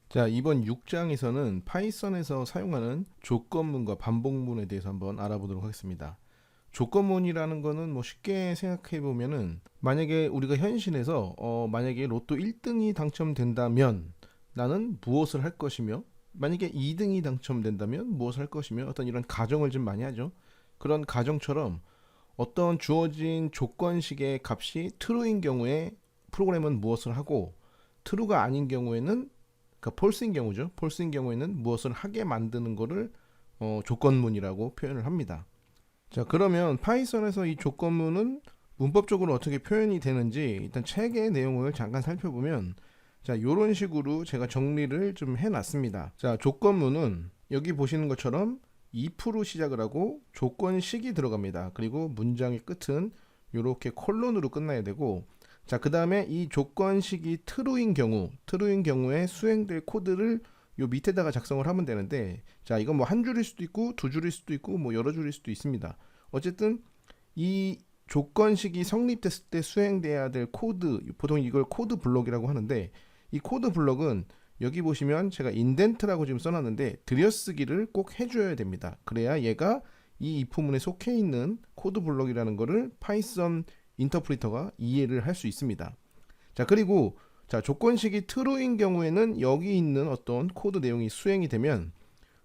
자, 이번 6장에서는 파이썬에서 사용하는 조건문과 반복문에 대해서 한번 알아보도록 하겠습니다. 조건문이라는 거는 뭐 쉽게 생각해 보면은 만약에 우리가 현실에서 만약에 로또 1등이 당첨된다면 나는 무엇을 할 것이며, 만약에 2등이 당첨된다면 무엇을 할 것이며, 어떤 이런 가정을 좀 많이 하죠. 그런 가정처럼 어떤 주어진 조건식의 값이 true인 경우에 프로그램은 무엇을 하고, true가 아닌 경우에는, 그러니까 false인 경우죠. false인 경우에는 무엇을 하게 만드는 것을 조건문이라고 표현을 합니다. 자, 그러면 파이썬에서 이 조건문은 문법적으로 어떻게 표현이 되는지 일단 책의 내용을 잠깐 살펴보면, 자, 이런 식으로 제가 정리를 좀 해놨습니다. 자, 조건문은 여기 보시는 것처럼 if로 시작을 하고 조건식이 들어갑니다. 그리고 문장의 끝은 이렇게 콜론으로 끝나야 되고, 자, 그 다음에 이 조건식이 true인 경우에 수행될 코드를 요 밑에다가 작성을 하면 되는데, 자, 이건 뭐 한 줄일 수도 있고 두 줄일 수도 있고 뭐 여러 줄일 수도 있습니다. 어쨌든 이 조건식이 성립됐을 때 수행돼야 될 코드, 보통 이걸 코드 블록이라고 하는데, 이 코드 블록은 여기 보시면 제가 인덴트라고 지금 써놨는데 들여쓰기를 꼭 해줘야 됩니다. 그래야 얘가 이 if문에 속해 있는 코드 블록이라는 거를 파이썬 인터프리터가 이해를 할 수 있습니다. 자, 그리고 자, 조건식이 true인 경우에는 여기 있는 어떤 코드 내용이 수행이 되면,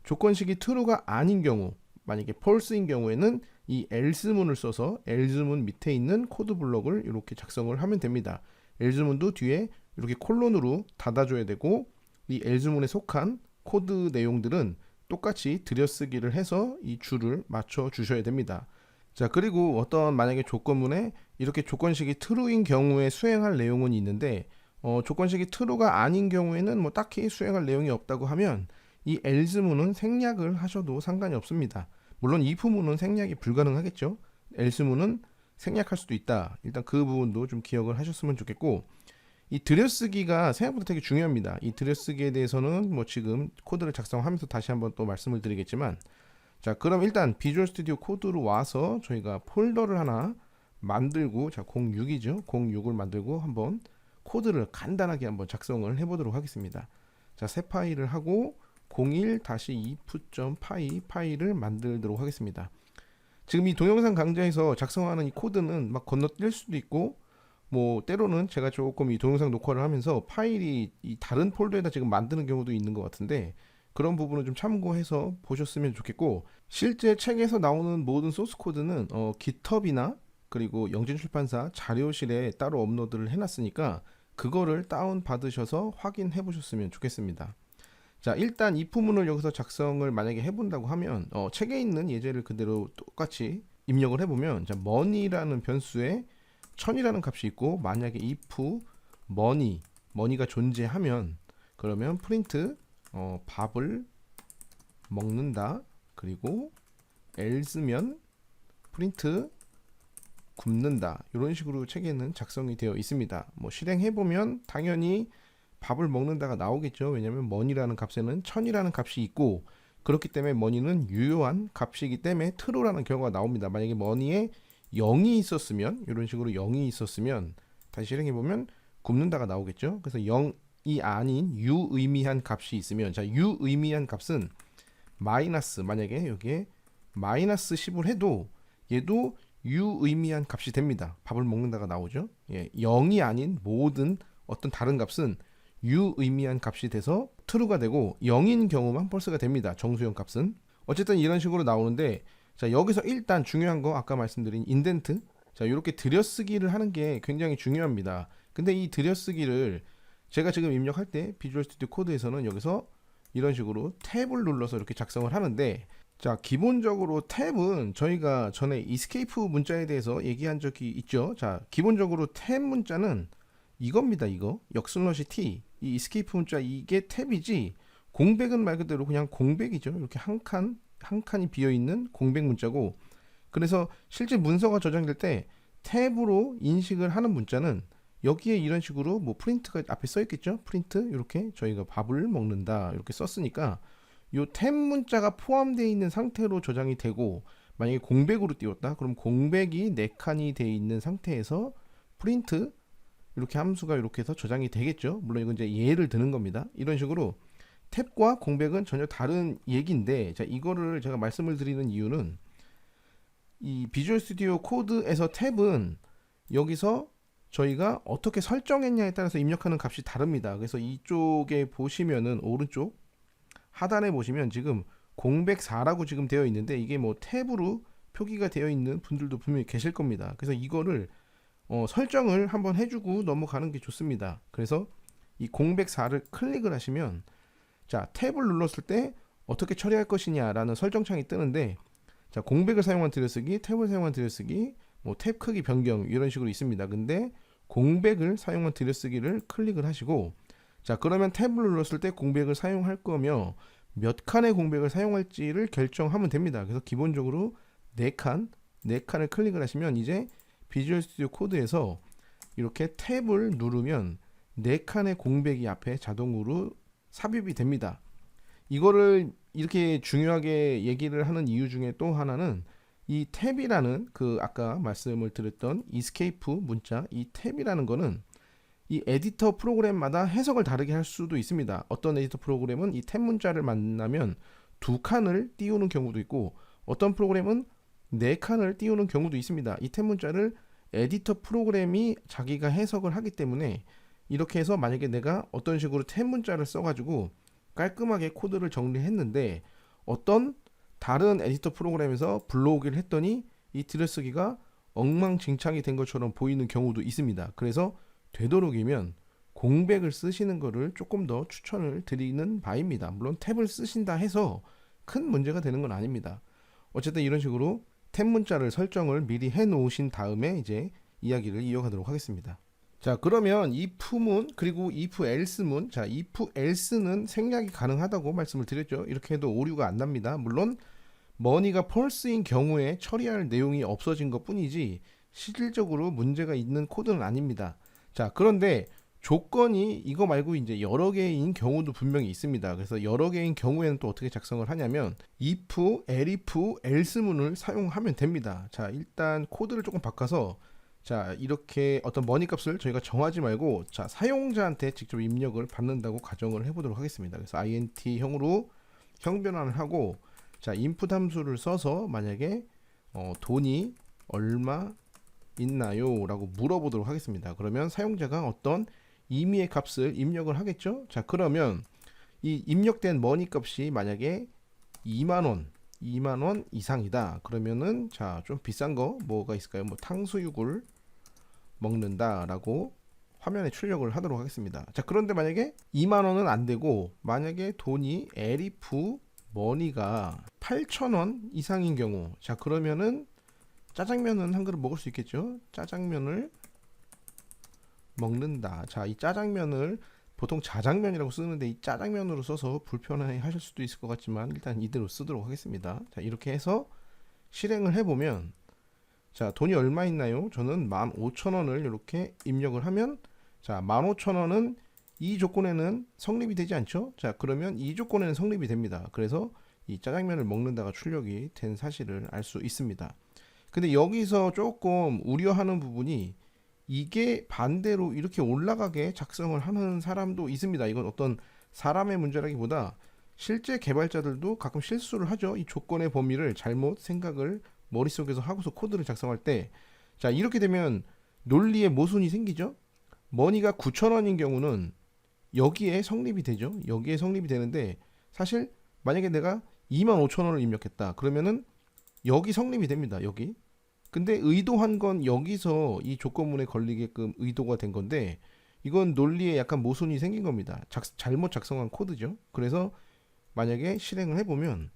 조건식이 true가 아닌 경우, 만약에 false인 경우에는 이 else문을 써서 else문 밑에 있는 코드 블록을 이렇게 작성을 하면 됩니다. else문도 뒤에 이렇게 콜론으로 닫아줘야 되고, 이 else문에 속한 코드 내용들은 똑같이 들여쓰기를 해서 이 줄을 맞춰 주셔야 됩니다. 자, 그리고 어떤 만약에 조건문에 이렇게 조건식이 true인 경우에 수행할 내용은 있는데, 조건식이 true가 아닌 경우에는 뭐 딱히 수행할 내용이 없다고 하면 이 else문은 생략을 하셔도 상관이 없습니다. 물론 if문은 생략이 불가능하겠죠. else문은 생략할 수도 있다. 일단 그 부분도 좀 기억을 하셨으면 좋겠고, 이 들여쓰기가 생각보다 되게 중요합니다. 이 들여쓰기에 대해서는 뭐 지금 코드를 작성하면서 다시 한번 또 말씀을 드리겠지만, 자, 그럼 일단 비주얼 스튜디오 코드로 와서 저희가 폴더를 하나 만들고, 자, 06이죠. 06을 만들고 한번 코드를 간단하게 한번 작성을 해보도록 하겠습니다. 자, 새 파일을 하고 01-if.py 파일을 만들도록 하겠습니다. 지금 이 동영상 강좌에서 작성하는 이 코드는 막 건너뛸 수도 있고, 뭐 때로는 제가 조금 이 동영상 녹화를 하면서 파일이 이 다른 폴더에다 지금 만드는 경우도 있는 것 같은데, 그런 부분을 좀 참고해서 보셨으면 좋겠고, 실제 책에서 나오는 모든 소스 코드는 GitHub이나 그리고 영진출판사 자료실에 따로 업로드를 해놨으니까 그거를 다운 받으셔서 확인해 보셨으면 좋겠습니다. 자, 일단 if문을 여기서 작성을 만약에 해본다고 하면 책에 있는 예제를 그대로 똑같이 입력을 해보면, 자, money라는 변수에 1000이라는 값이 있고, 만약에 if money가 존재하면 그러면 프린트 밥을 먹는다, 그리고 else면 프린트 굶는다, 이런 식으로 책에는 작성이 되어 있습니다. 뭐 실행해보면 당연히 밥을 먹는다가 나오겠죠. 왜냐하면 money라는 값에는 1000이라는 값이 있고, 그렇기 때문에 money는 유효한 값이기 때문에 true라는 결과가 나옵니다. 만약에 money에 0이 있었으면, 이런 식으로 0이 있었으면 다시 실행해보면 굶는다가 나오겠죠. 그래서 0이 아닌 유의미한 값이 있으면, 자, 유의미한 값은 마이너스, 만약에 여기에 마이너스 10을 해도 얘도 유의미한 값이 됩니다. 밥을 먹는다가 나오죠. 예, 0이 아닌 모든 어떤 다른 값은 유의미한 값이 돼서 true가 되고, 0인 경우만 false가 됩니다. 정수형 값은. 어쨌든 이런 식으로 나오는데, 자, 여기서 일단 중요한 거 아까 말씀드린 인덴트, 자, 이렇게 들여쓰기를 하는 게 굉장히 중요합니다. 근데 이 들여쓰기를 제가 지금 입력할 때 비주얼 스튜디오 코드에서는 여기서 이런 식으로 탭을 눌러서 이렇게 작성을 하는데, 자, 기본적으로 탭은 저희가 전에 이스케이프 문자에 대해서 얘기한 적이 있죠. 자, 기본적으로 탭 문자는 이겁니다. 이거 역슬러시 t, 이 이스케이프 문자 이게 탭이지, 공백은 말 그대로 그냥 공백이죠. 이렇게 한 칸이 비어 있는 공백 문자고, 그래서 실제 문서가 저장될 때 탭으로 인식을 하는 문자는 여기에 이런 식으로 뭐 프린트가 앞에 써 있겠죠. 프린트, 이렇게 저희가 밥을 먹는다 이렇게 썼으니까 요 탭 문자가 포함되어 있는 상태로 저장이 되고, 만약에 공백으로 띄웠다 그럼 공백이 4칸이 되어 있는 상태에서 프린트, 이렇게 함수가 이렇게 해서 저장이 되겠죠. 물론 이건 이제 예를 드는 겁니다. 이런 식으로 탭과 공백은 전혀 다른 얘기인데, 자, 이거를 제가 말씀을 드리는 이유는 이 비주얼 스튜디오 코드에서 탭은 여기서 저희가 어떻게 설정했냐에 따라서 입력하는 값이 다릅니다. 그래서 이쪽에 보시면은 오른쪽 하단에 보시면 지금 공백 4라고 지금 되어 있는데, 이게 뭐 탭으로 표기가 되어 있는 분들도 분명히 계실 겁니다. 그래서 이거를 설정을 한번 해주고 넘어가는 게 좋습니다. 그래서 이 공백 4를 클릭을 하시면, 자, 탭을 눌렀을 때 어떻게 처리할 것이냐라는 설정창이 뜨는데, 자, 공백을 사용한 들여쓰기, 탭을 사용한 들여쓰기, 뭐 탭 크기 변경 이런 식으로 있습니다. 근데 공백을 사용한 들여쓰기를 클릭을 하시고, 자, 그러면 탭을 눌렀을 때 공백을 사용할 거며 몇 칸의 공백을 사용할지를 결정하면 됩니다. 그래서 기본적으로 4칸을 클릭을 하시면 이제 비주얼 스튜디오 코드에서 이렇게 탭을 누르면 4칸의 공백이 앞에 자동으로 삽입이 됩니다. 이거를 이렇게 중요하게 얘기를 하는 이유 중에 또 하나는 이 탭이라는 그 아까 말씀을 드렸던 이스케이프 문자, 이 탭이라는 거는 이 에디터 프로그램마다 해석을 다르게 할 수도 있습니다. 어떤 에디터 프로그램은 이 탭 문자를 만나면 2칸을 띄우는 경우도 있고, 어떤 프로그램은 4칸을 띄우는 경우도 있습니다. 이 탭 문자를 에디터 프로그램이 자기가 해석을 하기 때문에 이렇게 해서 만약에 내가 어떤 식으로 탭 문자를 써가지고 깔끔하게 코드를 정리했는데 어떤 다른 에디터 프로그램에서 불러오기를 했더니 이 들여쓰기가 엉망진창이 된 것처럼 보이는 경우도 있습니다. 그래서 되도록이면 공백을 쓰시는 것을 조금 더 추천을 드리는 바입니다. 물론 탭을 쓰신다 해서 큰 문제가 되는 건 아닙니다. 어쨌든 이런 식으로 탭 문자를 설정을 미리 해 놓으신 다음에 이제 이야기를 이어가도록 하겠습니다. 자, 그러면 if문 그리고 if else문, 자, if else는 생략이 가능하다고 말씀을 드렸죠. 이렇게 해도 오류가 안 납니다. 물론 money가 false인 경우에 처리할 내용이 없어진 것 뿐이지 실질적으로 문제가 있는 코드는 아닙니다. 자, 그런데 조건이 이거 말고 이제 여러 개인 경우도 분명히 있습니다. 그래서 여러 개인 경우에는 또 어떻게 작성을 하냐면 if, elif, else문을 사용하면 됩니다. 자, 일단 코드를 조금 바꿔서, 자, 이렇게 어떤 머니 값을 저희가 정하지 말고, 자, 사용자한테 직접 입력을 받는다고 가정을 해보도록 하겠습니다. 그래서 int형으로 형 변환을 하고, 자, input 함수를 써서 만약에 돈이 얼마 있나요? 라고 물어보도록 하겠습니다. 그러면 사용자가 어떤 임의의 값을 입력을 하겠죠. 자, 그러면 이 입력된 머니 값이 만약에 2만원 이상이다. 그러면은 자, 좀 비싼 거 뭐가 있을까요? 뭐 탕수육을 먹는다 라고 화면에 출력을 하도록 하겠습니다. 자, 그런데 만약에 2만원은 안 되고 만약에 돈이 엘리프 머니가 8,000원 이상인 경우, 자, 그러면은 짜장면은 한 그릇 먹을 수 있겠죠. 짜장면을 먹는다. 자, 이 짜장면을 보통 자장면이라고 쓰는데 이 짜장면으로 써서 불편해 하실 수도 있을 것 같지만 일단 이대로 쓰도록 하겠습니다. 자, 이렇게 해서 실행을 해보면, 자, 돈이 얼마 있나요? 저는 15,000원을 이렇게 입력을 하면, 자, 15,000원은 이 조건에는 성립이 되지 않죠? 자, 그러면 이 조건에는 성립이 됩니다. 그래서 이 짜장면을 먹는다가 출력이 된 사실을 알 수 있습니다. 근데 여기서 조금 우려하는 부분이 이게 반대로 이렇게 올라가게 작성을 하는 사람도 있습니다. 이건 어떤 사람의 문제라기보다 실제 개발자들도 가끔 실수를 하죠. 이 조건의 범위를 잘못 생각을 머릿속에서 하고서 코드를 작성할 때, 자, 이렇게 되면 논리의 모순이 생기죠. 머니가 9,000원인 경우는 여기에 성립이 되죠. 여기에 성립이 되는데 사실 만약에 내가 25,000원을 입력했다. 그러면은 여기 성립이 됩니다. 여기. 근데 의도한 건 여기서 이 조건문에 걸리게끔 의도가 된 건데 이건 논리에 약간 모순이 생긴 겁니다. 잘못 작성한 코드죠. 그래서 만약에 실행을 해보면,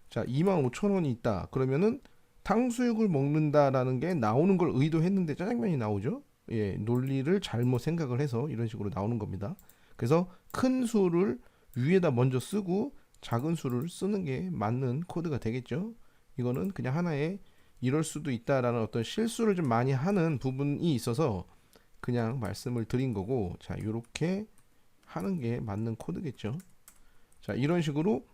자, 25,000원이 있다. 그러면은 탕수육을 먹는다라는 게 나오는 걸 의도했는데 짜장면이 나오죠. 예, 논리를 잘못 생각을 해서 이런 식으로 나오는 겁니다. 그래서 큰 수를 위에다 먼저 쓰고 작은 수를 쓰는 게 맞는 코드가 되겠죠. 이거는 그냥 하나의 이럴 수도 있다라는 어떤 실수를 좀 많이 하는 부분이 있어서 그냥 말씀을 드린 거고, 자, 이렇게 하는 게 맞는 코드겠죠. 자, 이런 식으로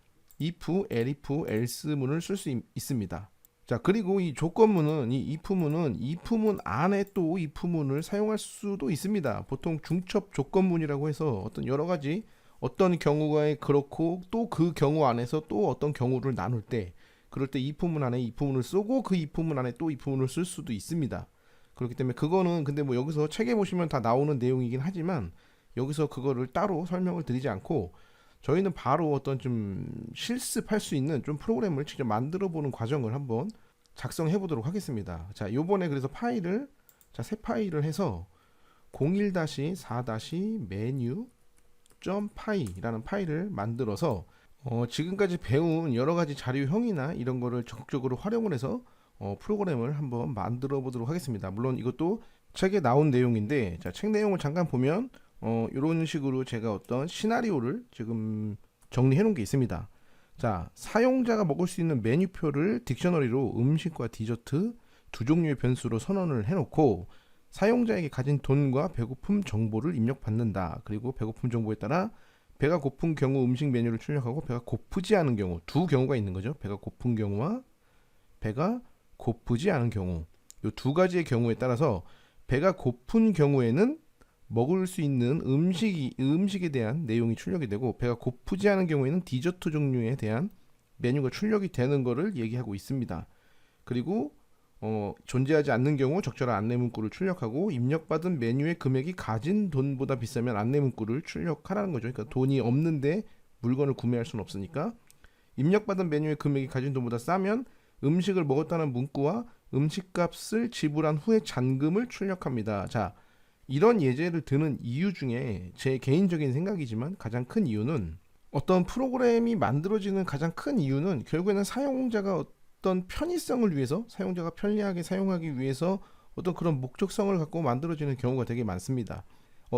if, elif, else문을 쓸 수 있습니다. 자, 그리고 이 조건문은, 이 if문은 if문 안에 또 if문을 사용할 수도 있습니다. 보통 중첩 조건문이라고 해서 어떤 여러 가지 어떤 경우가 그렇고 또 그 경우 안에서 또 어떤 경우를 나눌 때 그럴 때 if문 안에 if문을 쓰고 그 if문 안에 또 if문을 쓸 수도 있습니다. 그렇기 때문에 그거는 근데 뭐 여기서 책에 보시면 다 나오는 내용이긴 하지만 여기서 그거를 따로 설명을 드리지 않고 저희는 바로 어떤 좀 실습할 수 있는 좀 프로그램을 직접 만들어 보는 과정을 한번 작성해 보도록 하겠습니다. 자, 요번에 그래서 파일을 새 파일을 해서 01-4-menu.py라는 파일을 만들어서 지금까지 배운 여러 가지 자료형이나 이런 거를 적극적으로 활용을 해서 프로그램을 한번 만들어 보도록 하겠습니다. 물론 이것도 책에 나온 내용인데 자, 책 내용을 잠깐 보면 이런 식으로 제가 어떤 시나리오를 지금 정리해 놓은 게 있습니다. 자, 사용자가 먹을 수 있는 메뉴표를 딕셔너리로 음식과 디저트 두 종류의 변수로 선언을 해놓고 사용자에게 가진 돈과 배고픔 정보를 입력받는다. 그리고 배고픔 정보에 따라 배가 고픈 경우 음식 메뉴를 출력하고 배가 고프지 않은 경우 두 경우가 있는 거죠. 배가 고픈 경우와 배가 고프지 않은 경우 이 두 가지의 경우에 따라서 배가 고픈 경우에는 먹을 수 있는 음식에 대한 내용이 출력이 되고 배가 고프지 않은 경우에는 디저트 종류에 대한 메뉴가 출력이 되는 것을 얘기하고 있습니다. 그리고 존재하지 않는 경우 적절한 안내 문구를 출력하고 입력받은 메뉴의 금액이 가진 돈보다 비싸면 안내 문구를 출력하라는 거죠. 그러니까 돈이 없는데 물건을 구매할 수는 없으니까 입력받은 메뉴의 금액이 가진 돈보다 싸면 음식을 먹었다는 문구와 음식값을 지불한 후에 잔금을 출력합니다. 자, 이런 예제를 드는 이유 중에 제 개인적인 생각이지만 가장 큰 이유는 어떤 프로그램이 만들어지는 가장 큰 이유는 결국에는 사용자가 어떤 편의성을 위해서 사용자가 편리하게 사용하기 위해서 어떤 그런 목적성을 갖고 만들어지는 경우가 되게 많습니다.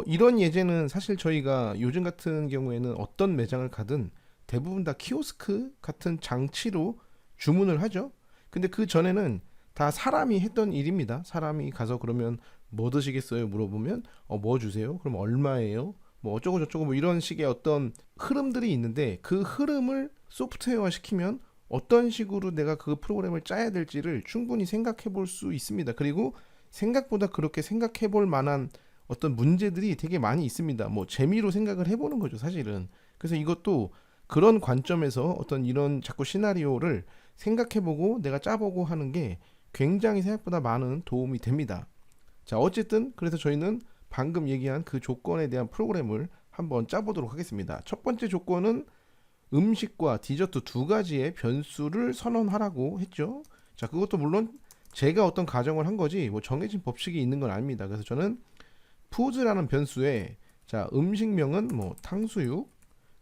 이런 예제는 사실 저희가 요즘 같은 경우에는 어떤 매장을 가든 대부분 다 키오스크 같은 장치로 주문을 하죠. 근데 그 전에는 다 사람이 했던 일입니다. 사람이 가서 그러면 뭐 드시겠어요? 물어보면 뭐 주세요? 그럼 얼마예요? 뭐 어쩌고 저쩌고 뭐 이런 식의 어떤 흐름들이 있는데 그 흐름을 소프트웨어화 시키면 어떤 식으로 내가 그 프로그램을 짜야 될지를 충분히 생각해 볼 수 있습니다. 그리고 생각보다 그렇게 생각해 볼 만한 어떤 문제들이 되게 많이 있습니다. 뭐 재미로 생각을 해보는 거죠, 사실은. 그래서 이것도 그런 관점에서 어떤 이런 자꾸 시나리오를 생각해보고 내가 짜보고 하는 게 굉장히 생각보다 많은 도움이 됩니다. 자, 어쨌든 그래서 저희는 방금 얘기한 그 조건에 대한 프로그램을 한번 짜보도록 하겠습니다. 첫 번째 조건은 음식과 디저트 두 가지의 변수를 선언하라고 했죠. 자, 그것도 물론 제가 어떤 가정을 한 거지 뭐 정해진 법칙이 있는 건 아닙니다. 그래서 저는 푸드라는 변수에 자, 음식명은 뭐 탕수육,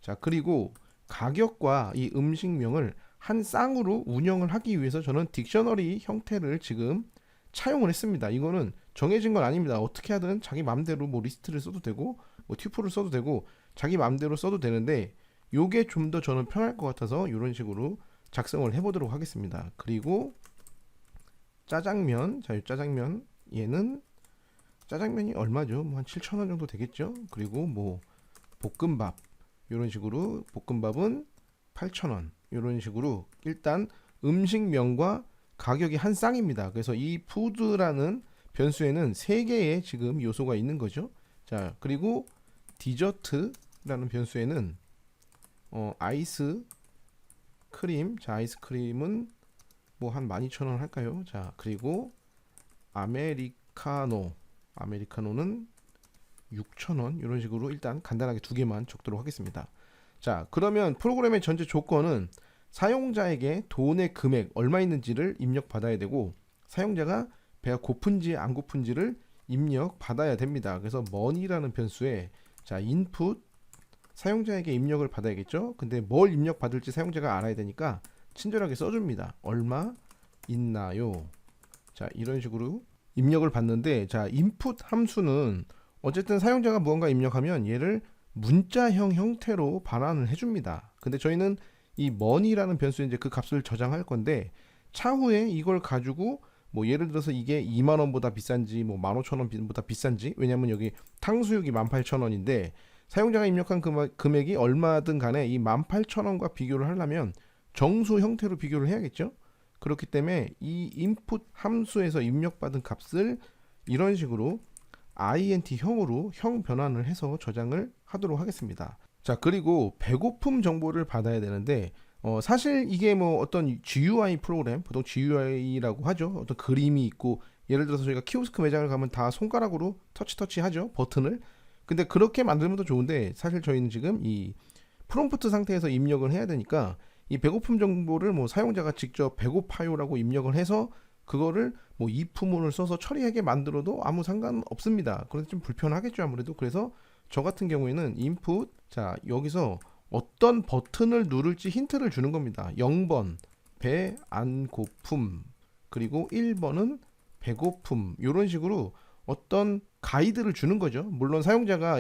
자, 그리고 가격과 이 음식명을 한 쌍으로 운영을 하기 위해서 저는 딕셔너리 형태를 지금 차용을 했습니다. 이거는 정해진 건 아닙니다. 어떻게 하든 자기 마음대로 뭐 리스트를 써도 되고 뭐 튜플을 써도 되고 자기 마음대로 써도 되는데 요게 좀 더 저는 편할 것 같아서 이런 식으로 작성을 해보도록 하겠습니다. 그리고 짜장면, 자, 이 짜장면 얘는 짜장면이 얼마죠? 뭐 한 7,000원 정도 되겠죠? 그리고 뭐 볶음밥 이런 식으로 볶음밥은 8,000원 이런 식으로 일단 음식명과 가격이 한 쌍입니다. 그래서 이 푸드라는 변수에는 세 개의 지금 요소가 있는 거죠. 자, 그리고 디저트라는 변수에는 아이스크림, 자, 아이스크림은 뭐 한 12,000원 할까요? 자, 그리고 아메리카노는 6,000원 이런 식으로 일단 간단하게 두 개만 적도록 하겠습니다. 자, 그러면 프로그램의 전체 조건은 사용자에게 돈의 금액 얼마 있는지를 입력받아야 되고 사용자가 배가 고픈지 안 고픈지를 입력받아야 됩니다. 그래서 money라는 변수에 자, 인풋 사용자에게 입력을 받아야겠죠. 근데 뭘 입력받을지 사용자가 알아야 되니까 친절하게 써줍니다. 얼마 있나요? 자, 이런 식으로 입력을 받는데 자, input 함수는 어쨌든 사용자가 무언가 입력하면 얘를 문자형 형태로 반환을 해줍니다. 근데 저희는 이 money라는 변수에 이제 그 값을 저장할 건데 차후에 이걸 가지고 뭐 예를 들어서 이게 2만원보다 비싼지 뭐 15,000원보다 비싼지 왜냐면 여기 탕수육이 18,000원인데 사용자가 입력한 금액이 얼마든 간에 이 18,000원과 비교를 하려면 정수 형태로 비교를 해야겠죠. 그렇기 때문에 이 input 함수에서 입력받은 값을 이런 식으로 int 형으로 형 변환을 해서 저장을 하도록 하겠습니다. 자, 그리고 배고픔 정보를 받아야 되는데 사실 이게 뭐 어떤 GUI 프로그램, 보통 GUI라고 하죠. 어떤 그림이 있고 예를 들어서 저희가 키오스크 매장을 가면 다 손가락으로 터치 하죠. 버튼을. 근데 그렇게 만들면 더 좋은데 사실 저희는 지금 이 프롬프트 상태에서 입력을 해야 되니까 이 배고픔 정보를 뭐 사용자가 직접 배고파요라고 입력을 해서 그거를 뭐 if문을 써서 처리하게 만들어도 아무 상관 없습니다. 그래서 좀 불편하겠죠 아무래도. 그래서 저 같은 경우에는 input, 자 여기서 어떤 버튼을 누를지 힌트를 주는 겁니다. 0번 배 안 고픔, 그리고 1번은 배고픔, 이런 식으로 어떤 가이드를 주는 거죠. 물론 사용자가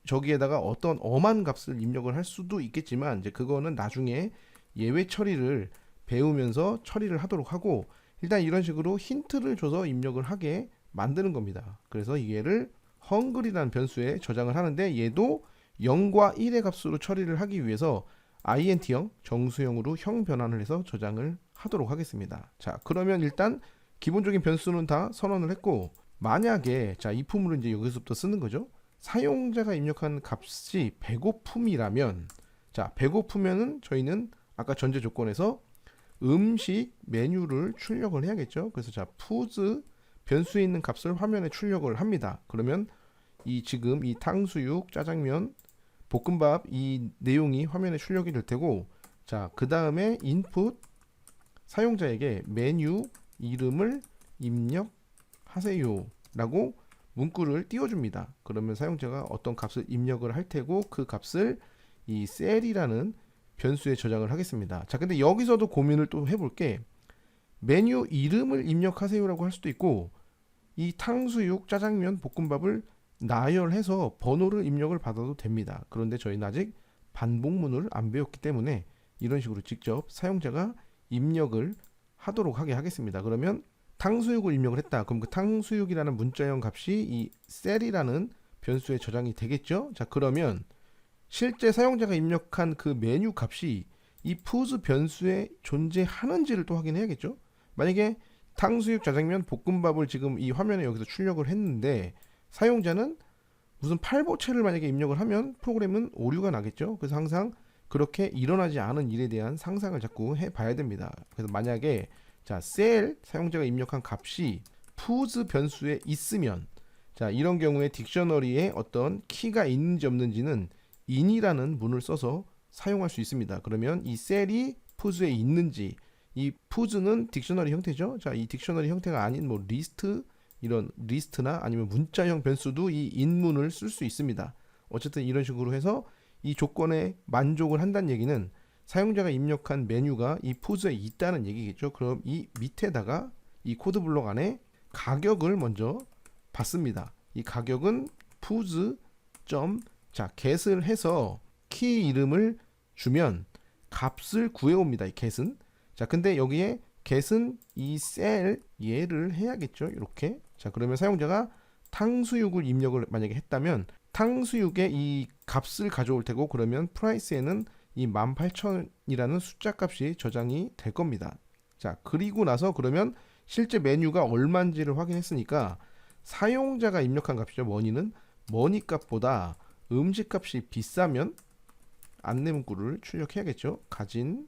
저기에다가 어떤 엄한 값을 입력을 할 수도 있겠지만 이제 그거는 나중에 예외 처리를 배우면서 처리를 하도록 하고, 일단 이런 식으로 힌트를 줘서 입력을 하게 만드는 겁니다. 그래서 이게를 헝글이라는 변수에 저장을 하는데 얘도 0과 1의 값으로 처리를 하기 위해서 int형 정수형으로 형 변환을 해서 저장을 하도록 하겠습니다. 자, 그러면 일단 기본적인 변수는 다 선언을 했고, 만약에 자 이 품을 이제 여기서부터 쓰는 거죠. 사용자가 입력한 값이 배고픔이라면, 자 배고프면은 저희는 아까 전제 조건에서 음식 메뉴를 출력을 해야겠죠. 그래서 자 푸드 변수에 있는 값을 화면에 출력을 합니다. 그러면 이 지금 이 탕수육, 짜장면, 볶음밥 이 내용이 화면에 출력이 될 테고, 자 그 다음에 인풋 사용자에게 메뉴 이름을 입력하세요 라고 문구를 띄워줍니다. 그러면 사용자가 어떤 값을 입력을 할 테고 그 값을 이 셀이라는 변수에 저장을 하겠습니다. 자, 근데 여기서도 고민을 또 해볼게. 메뉴 이름을 입력하세요라고 할 수도 있고 이 탕수육, 짜장면, 볶음밥을 나열해서 번호를 입력을 받아도 됩니다. 그런데 저희는 아직 반복문을 안 배웠기 때문에 이런 식으로 직접 사용자가 입력을 하도록 하겠습니다. 그러면 탕수육을 입력을 했다. 그럼 그 탕수육이라는 문자형 값이 이 셀이라는 변수에 저장이 되겠죠. 자, 그러면 실제 사용자가 입력한 그 메뉴 값이 이 푸드 변수에 존재하는지를 또 확인해야겠죠. 만약에 탕수육, 짜장면, 볶음밥을 지금 이 화면에 여기서 출력을 했는데 사용자는 무슨 팔보채를 만약에 입력을 하면 프로그램은 오류가 나겠죠. 그래서 항상 그렇게 일어나지 않은 일에 대한 상상을 자꾸 해봐야 됩니다. 그래서 만약에 자 셀 사용자가 입력한 값이 푸드 변수에 있으면, 자 이런 경우에 딕셔너리에 어떤 키가 있는지 없는지는 in이라는 문을 써서 사용할 수 있습니다. 그러면 이 셀이 푸드에 있는지, 이 푸드는 딕셔너리 형태죠. 자 이 딕셔너리 형태가 아닌 뭐 리스트, 이런 리스트나 아니면 문자형 변수도 이 in문을 쓸 수 있습니다. 어쨌든 이런 식으로 해서 이 조건에 만족을 한다는 얘기는 사용자가 입력한 메뉴가 이 푸드에 있다는 얘기겠죠. 그럼 이 밑에다가 이 코드 블록 안에 가격을 먼저 받습니다. 이 가격은 푸드 자 get을 해서 키 이름을 주면 값을 구해옵니다. 이 get은. 자 근데 여기에 get은 이 셀 얘를 해야겠죠. 이렇게. 자 그러면 사용자가 탕수육을 입력을 만약에 했다면 탕수육의 이 값을 가져올 테고, 그러면 프라이스에는 이 18,000이라는 숫자 값이 저장이 될 겁니다. 자 그리고 나서 그러면 실제 메뉴가 얼마인지를 확인했으니까 사용자가 입력한 값이죠. 머니는 머니 값보다 음식 값이 비싸면 안내 문구를 출력해야겠죠. 가진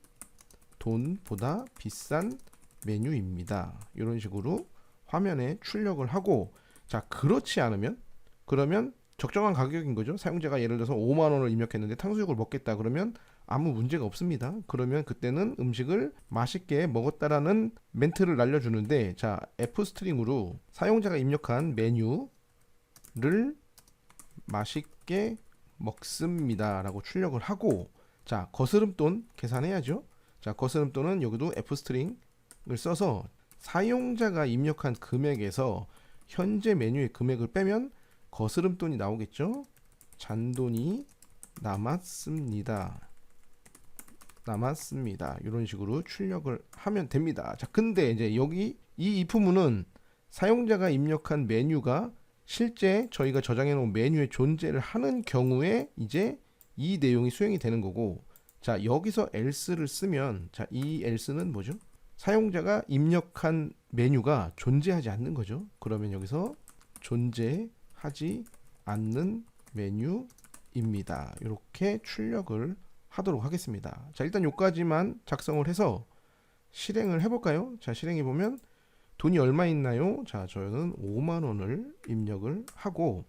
돈보다 비싼 메뉴입니다. 이런 식으로 화면에 출력을 하고, 자 그렇지 않으면 그러면 적정한 가격인 거죠. 사용자가 예를 들어서 5만 원을 입력했는데 탕수육을 먹겠다 그러면 아무 문제가 없습니다. 그러면 그때는 음식을 맛있게 먹었다라는 멘트를 날려주는데, 자 f 스트링으로 사용자가 입력한 메뉴를 맛있게 먹습니다 라고 출력을 하고, 자 거스름돈 계산해야죠. 자 거스름돈은 여기도 f 스트링을 써서 사용자가 입력한 금액에서 현재 메뉴의 금액을 빼면 거스름돈이 나오겠죠. 잔돈이 남았습니다. 이런 식으로 출력을 하면 됩니다. 자 근데 이제 여기 이 if문은 사용자가 입력한 메뉴가 실제 저희가 저장해 놓은 메뉴에 존재를 하는 경우에 이제 이 내용이 수행이 되는 거고, 자 여기서 else를 쓰면, 자 이 else는 뭐죠? 사용자가 입력한 메뉴가 존재하지 않는 거죠. 그러면 여기서 존재하지 않는 메뉴 메뉴입니다. 이렇게 출력을 하도록 하겠습니다. 자, 일단 요까지만 작성을 해서 실행을 해볼까요? 자, 실행해 보면 돈이 얼마 있나요? 자, 저는 5만 원을 입력을 하고,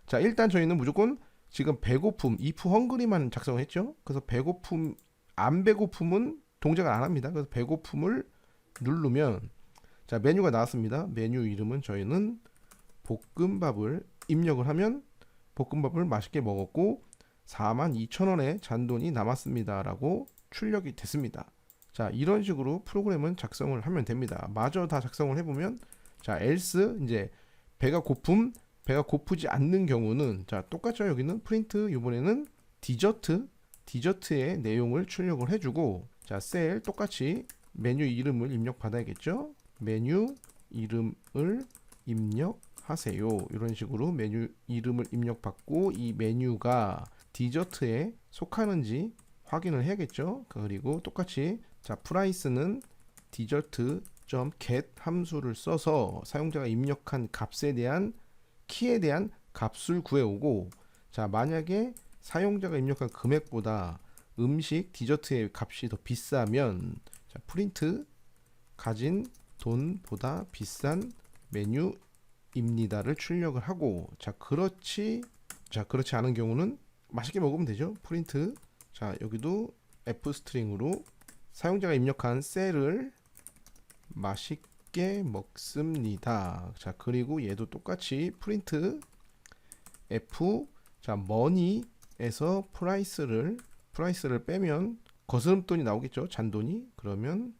자, 일단 저희는 무조건 지금 배고픔 if 헝그리만 작성을 했죠. 그래서 배고픔 안 배고픔은 동작을 안 합니다. 그래서 배고픔을 누르면 자, 메뉴가 나왔습니다. 메뉴 이름은 저희는 볶음밥을 입력을 하면 볶음밥을 맛있게 먹었고 42,000원의 잔돈이 남았습니다 라고 출력이 됐습니다. 자, 이런 식으로 프로그램은 작성을 하면 됩니다. 마저 다 작성을 해보면 자, else 이제 배가 고프지 않는 경우는 자, 똑같죠. 여기는 프린트, 이번에는 디저트의 내용을 출력을 해주고, 자, 셀 똑같이 메뉴 이름을 입력 받아야겠죠. 메뉴 이름을 입력하세요. 이런 식으로 메뉴 이름을 입력받고 이 메뉴가 디저트에 속하는지 확인을 해야겠죠. 그리고 똑같이 자, 프라이스는 디저트.get 함수를 써서 사용자가 입력한 값에 대한 키에 대한 값을 구해오고, 자, 만약에 사용자가 입력한 금액보다 음식 디저트의 값이 더 비싸면 자, 프린트 가진 돈보다 비싼 메뉴입니다를 출력을 하고, 자, 그렇지 않은 경우는 맛있게 먹으면 되죠. 프린트 자, 여기도 f 스트링으로 사용자가 입력한 셀을 맛있게 먹습니다. 자, 그리고 얘도 똑같이 프린트 f 자, 머니에서 프라이스를 빼면 거스름돈이 나오겠죠. 잔돈이. 그러면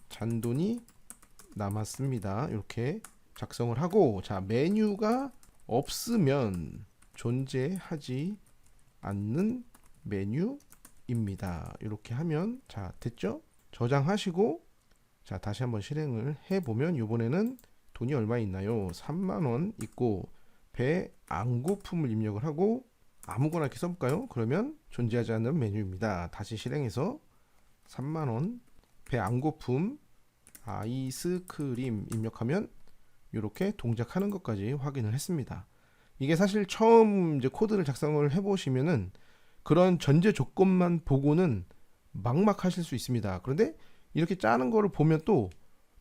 잔돈이 남았습니다. 이렇게 작성을 하고, 자, 메뉴가 없으면 존재하지 않는 메뉴입니다. 이렇게 하면 자, 됐죠? 저장하시고 자, 다시 한번 실행을 해보면 이번에는 돈이 얼마 있나요? 3만원 있고 배 안 고픔을 입력을 하고 아무거나 이렇게 써볼까요? 그러면 존재하지 않는 메뉴입니다. 다시 실행해서 3만원 배 안 고픔 아이스크림 입력하면 이렇게 동작하는 것까지 확인을 했습니다. 이게 사실 처음 이제 코드를 작성을 해보시면은 그런 전제 조건만 보고는 막막하실 수 있습니다. 그런데 이렇게 짜는 거를 보면 또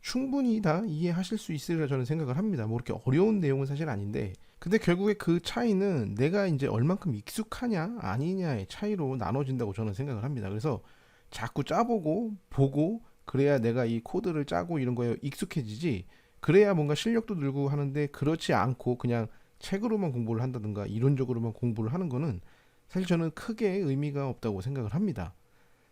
충분히 다 이해하실 수 있으리라 저는 생각을 합니다. 뭐 그렇게 어려운 내용은 사실 아닌데, 근데 결국에 그 차이는 내가 이제 얼만큼 익숙하냐 아니냐의 차이로 나눠진다고 저는 생각을 합니다. 그래서 자꾸 짜보고 보고 그래야 내가 이 코드를 짜고 이런 거에 익숙해지지, 그래야 뭔가 실력도 늘고 하는데 그렇지 않고 그냥 책으로만 공부를 한다든가 이론적으로만 공부를 하는 거는 사실 저는 크게 의미가 없다고 생각을 합니다.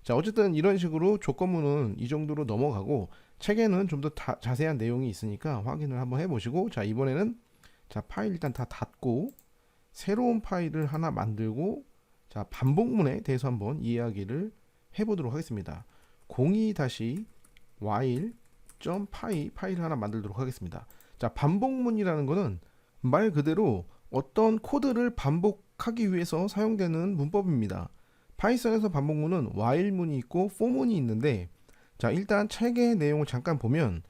자, 어쨌든 이런 식으로 조건문은 이 정도로 넘어가고 책에는 좀 더 자세한 내용이 있으니까 확인을 한번 해보시고, 자, 이번에는 자, 파일 일단 다 닫고 새로운 파일을 하나 만들고 자, 반복문에 대해서 한번 이야기를 해보도록 하겠습니다. 02-while.py 파일을 하나 만들도록 하겠습니다. 자, 반복문이라는 거는 말 그대로 어떤 코드를 반복하기 위해서 사용되는 문법입니다. 파이썬에서 반복문은 while문이 있고 for문이 있는데, 자, 일단 책의 내용을 잠깐 보면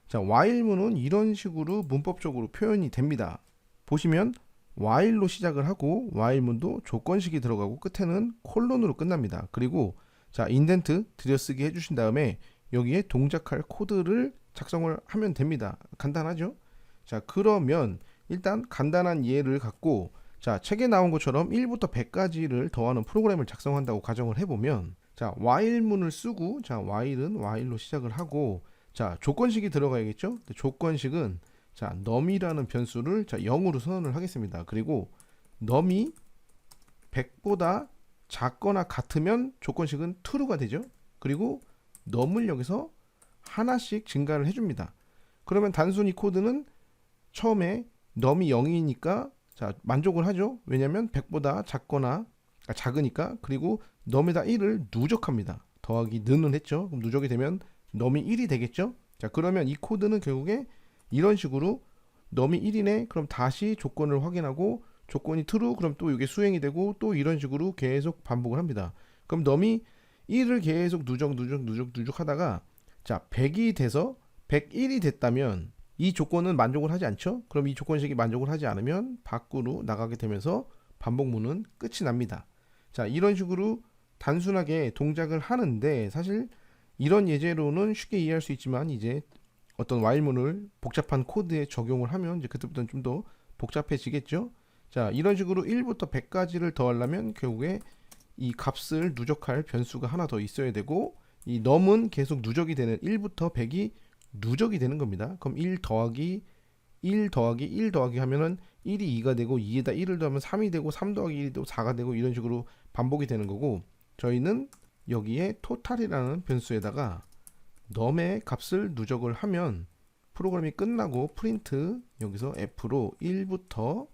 자, while문은 이런 식으로 문법적으로 표현이 됩니다. 보시면 while로 시작을 하고 while문도 조건식이 들어가고 끝에는 콜론으로 끝납니다. 그리고 자, 인덴트 들여쓰기 해주신 다음에 여기에 동작할 코드를 작성을 하면 됩니다. 간단하죠? 자, 그러면 일단 간단한 예를 갖고 자, 책에 나온 것처럼 1부터 100까지를 더하는 프로그램을 작성한다고 가정을 해보면 자, while문을 쓰고 자, while은 while로 시작을 하고 자, 조건식이 들어가야겠죠? 조건식은 자, num이라는 변수를 자, 0으로 선언을 하겠습니다. 그리고 num이 100보다 작거나 같으면 조건식은 true가 되죠. 그리고 num을 여기서 하나씩 증가를 해줍니다. 그러면 단순히 코드는 처음에 num이 0이니까 자, 만족을 하죠. 왜냐면 100보다 작으니까. 그리고 num에다 1을 누적합니다. 더하기 는을 했죠. 그럼 누적이 되면 num이 1이 되겠죠. 자, 그러면 이 코드는 결국에 이런 식으로 num이 1이네. 그럼 다시 조건을 확인하고 조건이 true. 그럼 또 이게 수행이 되고 또 이런 식으로 계속 반복을 합니다. 그럼 num이 1을 계속 누적하다가 자, 100이 돼서 101이 됐다면 이 조건은 만족을 하지 않죠. 그럼 이 조건식이 만족을 하지 않으면 밖으로 나가게 되면서 반복문은 끝이 납니다. 자, 이런 식으로 단순하게 동작을 하는데 사실 이런 예제로는 쉽게 이해할 수 있지만 이제 어떤 while문을 복잡한 코드에 적용을 하면 이제 그때부터는 좀 더 복잡해지겠죠. 자, 이런 식으로 1부터 100까지를 더하려면 결국에 이 값을 누적할 변수가 하나 더 있어야 되고 이 num은 계속 누적이 되는 1부터 100이 누적이 되는 겁니다. 그럼 1 더하기 1 더하기 1 더하기 하면은 1이 2가 되고 2에다 1을 더하면 3이 되고 3 더하기 1이 또 4가 되고 이런 식으로 반복이 되는 거고 저희는 여기에 total이라는 변수에다가 num의 값을 누적을 하면 프로그램이 끝나고 프린트 여기서 f로 1부터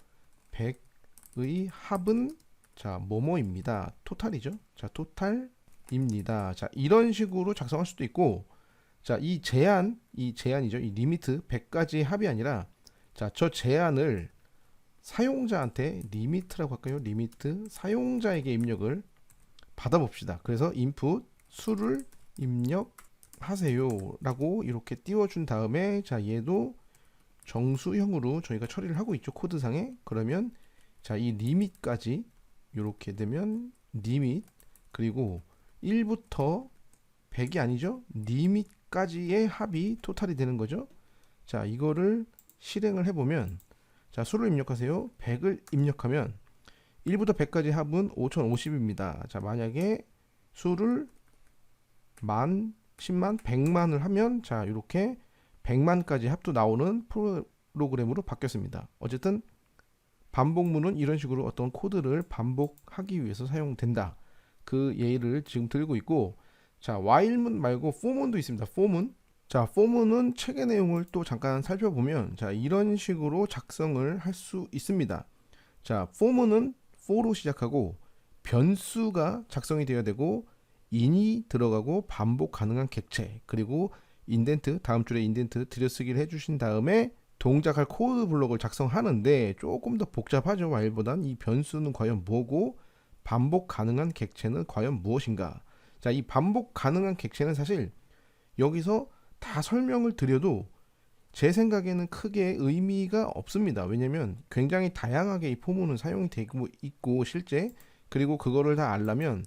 100의 합은 자 뭐뭐입니다. 토탈이죠. 자 토탈입니다. 자 이런 식으로 작성할 수도 있고 자 이 제한이죠. 이 리미트 100까지 합이 아니라 자 저 제한을 사용자한테 리미트라고 할까요? 리미트 사용자에게 입력을 받아봅시다. 그래서 input 수를 입력하세요 라고 이렇게 띄워준 다음에 자 얘도 정수형으로 저희가 처리를 하고 있죠. 코드상에. 그러면 자 이 리밋까지 이렇게 되면 리밋 그리고 1부터 100이 아니죠. 리밋까지의 합이 토탈이 되는 거죠. 자 이거를 실행을 해보면 자 수를 입력하세요. 100을 입력하면 1부터 100까지 합은 5050입니다. 자 만약에 수를 만, 10만, 100만을 하면 자 이렇게 100만까지 합도 나오는 프로그램으로 바뀌었습니다. 어쨌든 반복문은 이런 식으로 어떤 코드를 반복하기 위해서 사용된다. 그 예를 지금 들고 있고 자 while문 말고 for문도 있습니다. for문 자 for문은 책의 내용을 또 잠깐 살펴보면 자 이런 식으로 작성을 할 수 있습니다. 자 for문은 for로 시작하고 변수가 작성이 되어야 되고 in이 들어가고 반복 가능한 객체 그리고 인덴트 다음 줄에 인덴트 들여쓰기를 해주신 다음에 동작할 코드 블록을 작성하는데 조금 더 복잡하죠. while보단 이 변수는 과연 뭐고 반복 가능한 객체는 과연 무엇인가. 자, 이 반복 가능한 객체는 사실 여기서 다 설명을 드려도 제 생각에는 크게 의미가 없습니다. 왜냐면 굉장히 다양하게 이 포문은 사용이 되고 있고 실제 그리고 그거를 다 알려면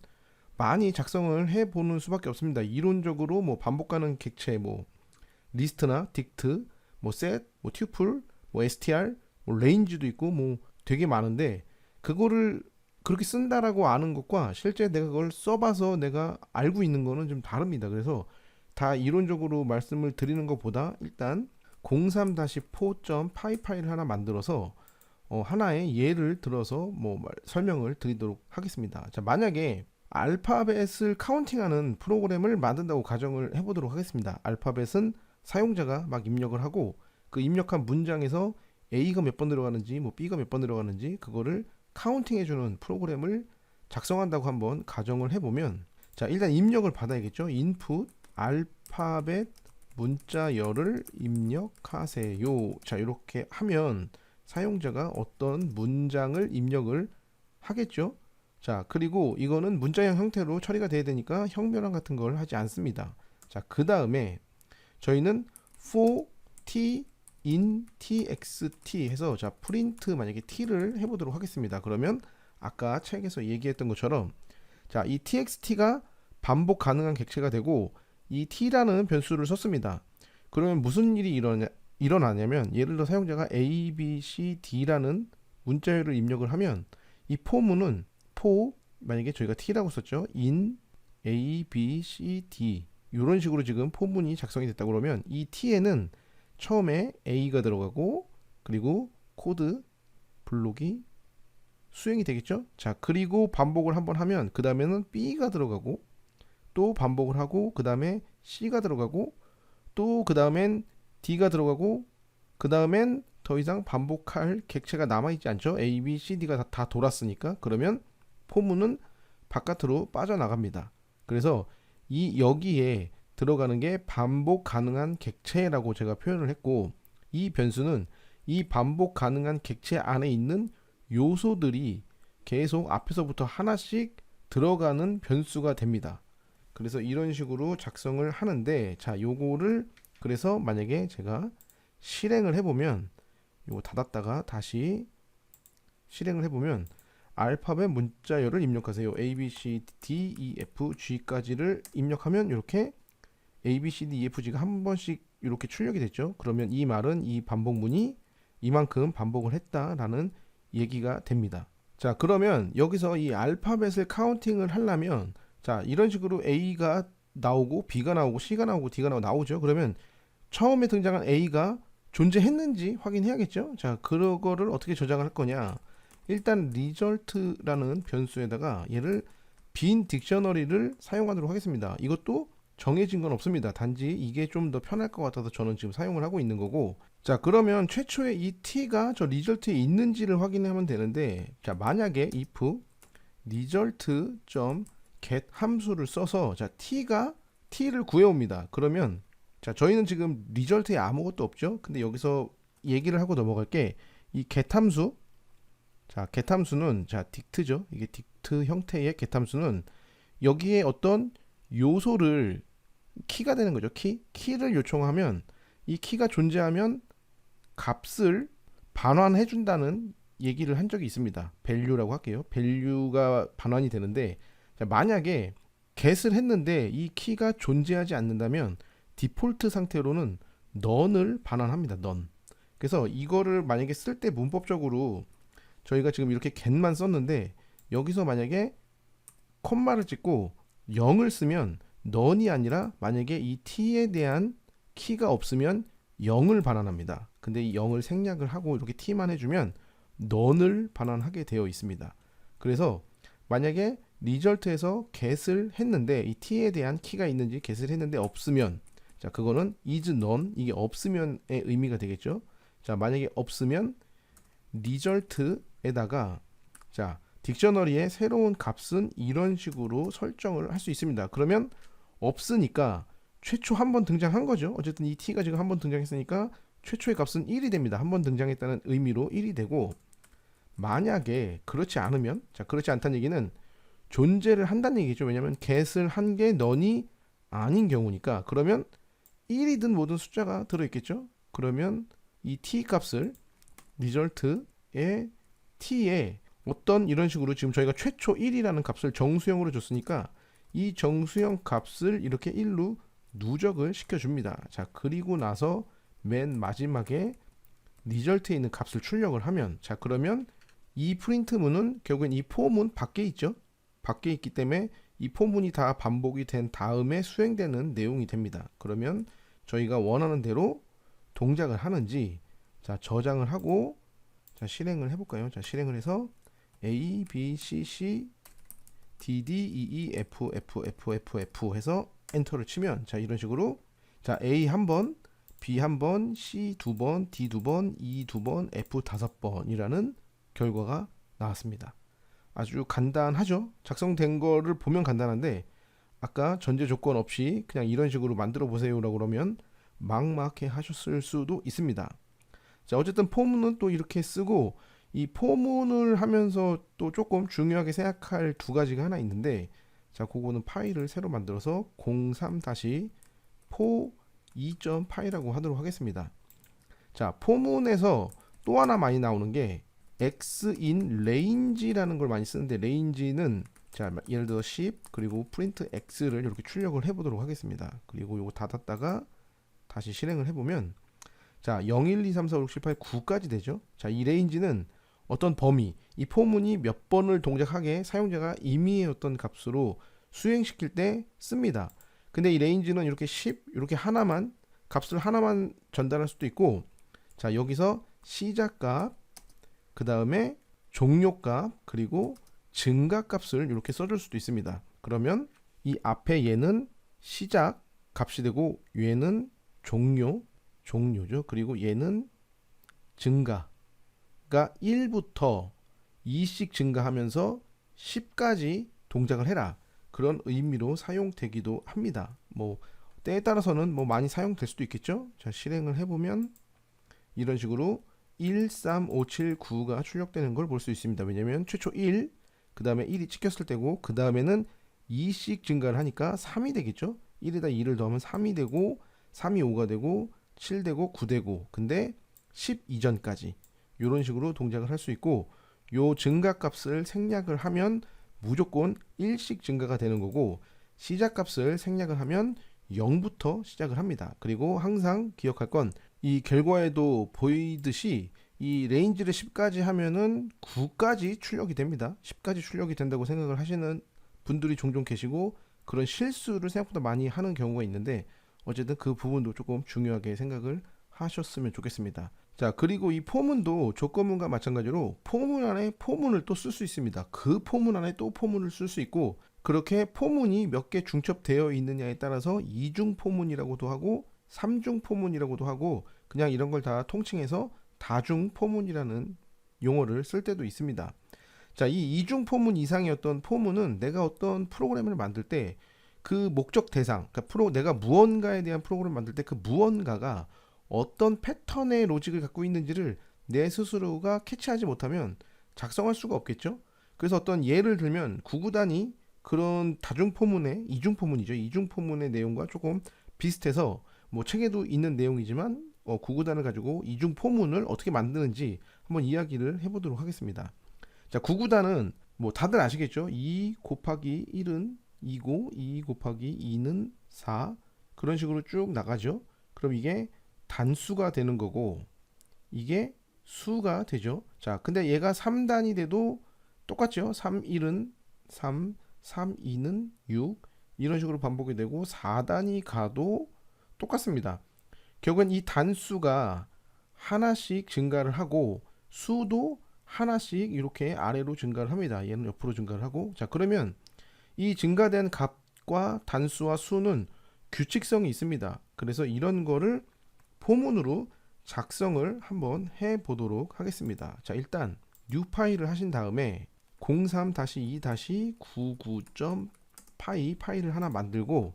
많이 작성을 해보는 수밖에 없습니다. 이론적으로 뭐 반복 가능 객체 뭐 리스트나 딕트 뭐 셋, 뭐 튜플, 뭐 str, 뭐 레인지도 있고 뭐 되게 많은데 그거를 그렇게 쓴다라고 아는 것과 실제 내가 그걸 써봐서 내가 알고 있는 거는 좀 다릅니다. 그래서 다 이론적으로 말씀을 드리는 것보다 일단 03-4.py 파일을 하나 만들어서 하나의 예를 들어서 뭐 설명을 드리도록 하겠습니다. 자, 만약에 알파벳을 카운팅하는 프로그램을 만든다고 가정을 해보도록 하겠습니다. 알파벳은 사용자가 막 입력을 하고 그 입력한 문장에서 A가 몇 번 들어가는지 뭐 B가 몇 번 들어가는지 그거를 카운팅 해주는 프로그램을 작성한다고 한번 가정을 해보면 자 일단 입력을 받아야겠죠. input 알파벳 문자열을 입력하세요. 자 이렇게 하면 사용자가 어떤 문장을 입력을 하겠죠. 자 그리고 이거는 문자형 형태로 처리가 돼야 되니까 형변환 같은 걸 하지 않습니다. 자 그 다음에 저희는 for t in txt 해서 자 프린트 만약에 t를 해보도록 하겠습니다. 그러면 아까 책에서 얘기했던 것처럼 자 이 txt가 반복 가능한 객체가 되고 이 t라는 변수를 썼습니다. 그러면 무슨 일이 일어나냐면 예를 들어 사용자가 a, b, c, d라는 문자열을 입력을 하면 이 포문은 for 만약에 저희가 t라고 썼죠. in a, b, c, d 이런 식으로 지금 포문이 작성이 됐다 그러면 이 t에는 처음에 a가 들어가고 그리고 코드 블록이 수행이 되겠죠. 자 그리고 반복을 한번 하면 그 다음에는 b가 들어가고 또 반복을 하고 그 다음에 c가 들어가고 또 그 다음엔 d가 들어가고 그 다음엔 더 이상 반복할 객체가 남아있지 않죠. a, b, c, d가 다 돌았으니까 그러면 포문은 바깥으로 빠져나갑니다. 그래서 이 여기에 들어가는 게 반복 가능한 객체라고 제가 표현을 했고 이 변수는 이 반복 가능한 객체 안에 있는 요소들이 계속 앞에서부터 하나씩 들어가는 변수가 됩니다. 그래서 이런 식으로 작성을 하는데 자 요거를 그래서 만약에 제가 실행을 해보면 요거 닫았다가 다시 실행을 해보면 알파벳 문자열을 입력하세요. A, B, C, D, E, F, G까지를 입력하면 이렇게 A, B, C, D, E, F, G가 한 번씩 이렇게 출력이 됐죠. 그러면 이 말은 이 반복문이 이만큼 반복을 했다라는 얘기가 됩니다. 자, 그러면 여기서 이 알파벳을 카운팅을 하려면 자, 이런 식으로 A가 나오고 B가 나오고 C가 나오고 D가 나오죠. 그러면 처음에 등장한 A가 존재했는지 확인해야겠죠. 자, 그거를 어떻게 저장을 할 거냐? 일단 result라는 변수에다가 얘를 빈 딕셔너리를 사용하도록 하겠습니다. 이것도 정해진 건 없습니다. 단지 이게 좀 더 편할 것 같아서 저는 지금 사용을 하고 있는 거고. 자, 그러면 최초에 이 t가 저 result에 있는지를 확인하면 되는데, 자, 만약에 if result.get 함수를 써서 자, t를 구해옵니다. 그러면 자, 저희는 지금 result에 아무것도 없죠. 근데 여기서 얘기를 하고 넘어갈 게 이 get 함수, 자, get 함수는 자, dict죠. 이게 dict 형태의 get 함수는 여기에 어떤 요소를 키가 되는 거죠. 키를 요청하면 이 키가 존재하면 값을 반환해 준다는 얘기를 한 적이 있습니다. value라고 할게요. value가 반환이 되는데 자, 만약에 get을 했는데 이 키가 존재하지 않는다면 디폴트 상태로는 none을 반환합니다. none. 그래서 이거를 만약에 쓸 때 문법적으로 저희가 지금 이렇게 get만 썼는데 여기서 만약에 콤마를 찍고 0을 쓰면 none이 아니라 만약에 이 t에 대한 키가 없으면 0을 반환합니다. 근데 이 0을 생략을 하고 이렇게 t만 해주면 none을 반환하게 되어 있습니다. 그래서 만약에 result에서 get을 했는데 이 t에 대한 키가 있는지 get을 했는데 없으면 자, 그거는 is none, 이게 없으면의 의미가 되겠죠. 자, 만약에 없으면 result에다가 자, 딕셔너리의 새로운 값은 이런 식으로 설정을 할 수 있습니다. 그러면 없으니까 최초 한 번 등장한 거죠. 어쨌든 이 t가 지금 한 번 등장했으니까 최초의 값은 1이 됩니다. 한 번 등장했다는 의미로 1이 되고, 만약에 그렇지 않으면, 자, 그렇지 않다는 얘기는 존재를 한다는 얘기죠. 왜냐하면 get을 한 게 none이 아닌 경우니까. 그러면 1이든 뭐든 숫자가 들어있겠죠. 그러면 이 t 값을 result의 t에 어떤 이런 식으로 지금 저희가 최초 1이라는 값을 정수형으로 줬으니까 이 정수형 값을 이렇게 1로 누적을 시켜줍니다. 자, 그리고 나서 맨 마지막에 result에 있는 값을 출력을 하면 자, 그러면 이 프린트문은 결국엔 이 포문 밖에 있죠. 밖에 있기 때문에 이 포문이 다 반복이 된 다음에 수행되는 내용이 됩니다. 그러면 저희가 원하는 대로 동작을 하는지 자, 저장을 하고 자, 실행을 해볼까요? 자, 실행을 해서 A, B, C, C, D, D, E, E, F, F, F, F, F 해서 엔터를 치면 자, 이런 식으로 자, A 한 번, B 한 번, C 두 번, D 두 번, E 두 번, F 다섯 번이라는 결과가 나왔습니다. 아주 간단하죠? 작성된 거를 보면 간단한데 아까 전제 조건 없이 그냥 이런 식으로 만들어 보세요라고 그러면 막막해 하셨을 수도 있습니다. 자, 어쨌든 포문은 또 이렇게 쓰고 이 포문을 하면서 또 조금 중요하게 생각할 두 가지가 하나 있는데 자, 그거는 파일을 새로 만들어서 03-포2.파이라고 하도록 하겠습니다. 자, 포문에서 또 하나 많이 나오는 게 xin range라는 걸 많이 쓰는데 range는 자, 예를 들어 10 그리고 print x를 이렇게 출력을 해보도록 하겠습니다. 그리고 이거 닫았다가 다시 실행을 해보면 자, 0, 1, 2, 3, 4, 5, 6, 7, 8, 9까지 되죠. 자, 이 레인지는 어떤 범위, 이 포문이 몇 번을 동작하게 사용자가 임의의 어떤 값으로 수행시킬 때 씁니다. 근데 이 레인지는 이렇게 10, 이렇게 하나만 값을 하나만 전달할 수도 있고 자, 여기서 시작값, 그 다음에 종료값, 그리고 증가값을 이렇게 써줄 수도 있습니다. 그러면 이 앞에 얘는 시작 값이 되고 얘는 종료죠. 그리고 얘는 증가가 1부터 2씩 증가하면서 10까지 동작을 해라. 그런 의미로 사용되기도 합니다. 뭐 때에 따라서는 뭐 많이 사용될 수도 있겠죠. 자, 실행을 해보면 이런 식으로 1, 3, 5, 7, 9가 출력되는 걸 볼 수 있습니다. 왜냐면 최초 1, 그 다음에 1이 찍혔을 때고 그 다음에는 2씩 증가를 하니까 3이 되겠죠. 1에다 2를 더하면 3이 되고 3이 5가 되고 7 되고 9 되고 근데 10 이전까지 이런 식으로 동작을 할 수 있고 요 증가값을 생략을 하면 무조건 1씩 증가가 되는 거고, 시작값을 생략을 하면 0부터 시작을 합니다. 그리고 항상 기억할 건 이 결과에도 보이듯이 이 레인지를 10까지 하면은 9까지 출력이 됩니다. 10까지 출력이 된다고 생각을 하시는 분들이 종종 계시고, 그런 실수를 생각보다 많이 하는 경우가 있는데, 어쨌든 그 부분도 조금 중요하게 생각을 하셨으면 좋겠습니다. 자, 그리고 이 포문도 조건문과 마찬가지로 포문 안에 포문을 또 쓸 수 있습니다. 그 포문 안에 또 포문을 쓸 수 있고, 그렇게 포문이 몇 개 중첩되어 있느냐에 따라서 이중 포문이라고도 하고 삼중 포문이라고도 하고, 그냥 이런 걸 다 통칭해서 다중 포문이라는 용어를 쓸 때도 있습니다. 자, 이 이중 포문 이상의 어떤 포문은 내가 어떤 프로그램을 만들 때 그 목적 대상, 그러니까 내가 무언가에 대한 프로그램을 만들 때 그 무언가가 어떤 패턴의 로직을 갖고 있는지를 내 스스로가 캐치하지 못하면 작성할 수가 없겠죠. 그래서 어떤 예를 들면 구구단이 그런 다중 포문의 이중 포문이죠. 이중 포문의 내용과 조금 비슷해서 뭐 책에도 있는 내용이지만 구구단을 가지고 이중 포문을 어떻게 만드는지 한번 이야기를 해보도록 하겠습니다. 자, 구구단은 뭐 다들 아시겠죠? 2 곱하기 1은 2고 2 곱하기 2는 4, 그런 식으로 쭉 나가죠. 그럼 이게 단수가 되는 거고 이게 수가 되죠. 자, 근데 얘가 3단이 돼도 똑같죠. 3 1은 3, 3 2는 6, 이런 식으로 반복이 되고 4단이 가도 똑같습니다. 결국엔 이 단수가 하나씩 증가를 하고 수도 하나씩 이렇게 아래로 증가를 합니다. 얘는 옆으로 증가를 하고, 자, 그러면 이 증가된 값과 단수와 수는 규칙성이 있습니다. 그래서 이런 거를 포문으로 작성을 한번 해 보도록 하겠습니다. 자, 일단 new 파일을 하신 다음에 03-2-99.py 파일을 하나 만들고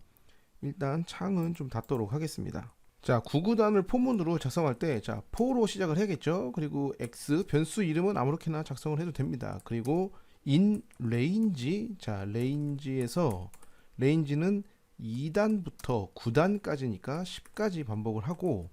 일단 창은 좀 닫도록 하겠습니다. 자, 구구단을 포문으로 작성할 때, 자, 포로 시작을 해야겠죠. 그리고 x 변수 이름은 아무렇게나 작성을 해도 됩니다. 그리고 in range, 자, range에서 range는 2단부터 9단까지니까 10까지 반복을 하고,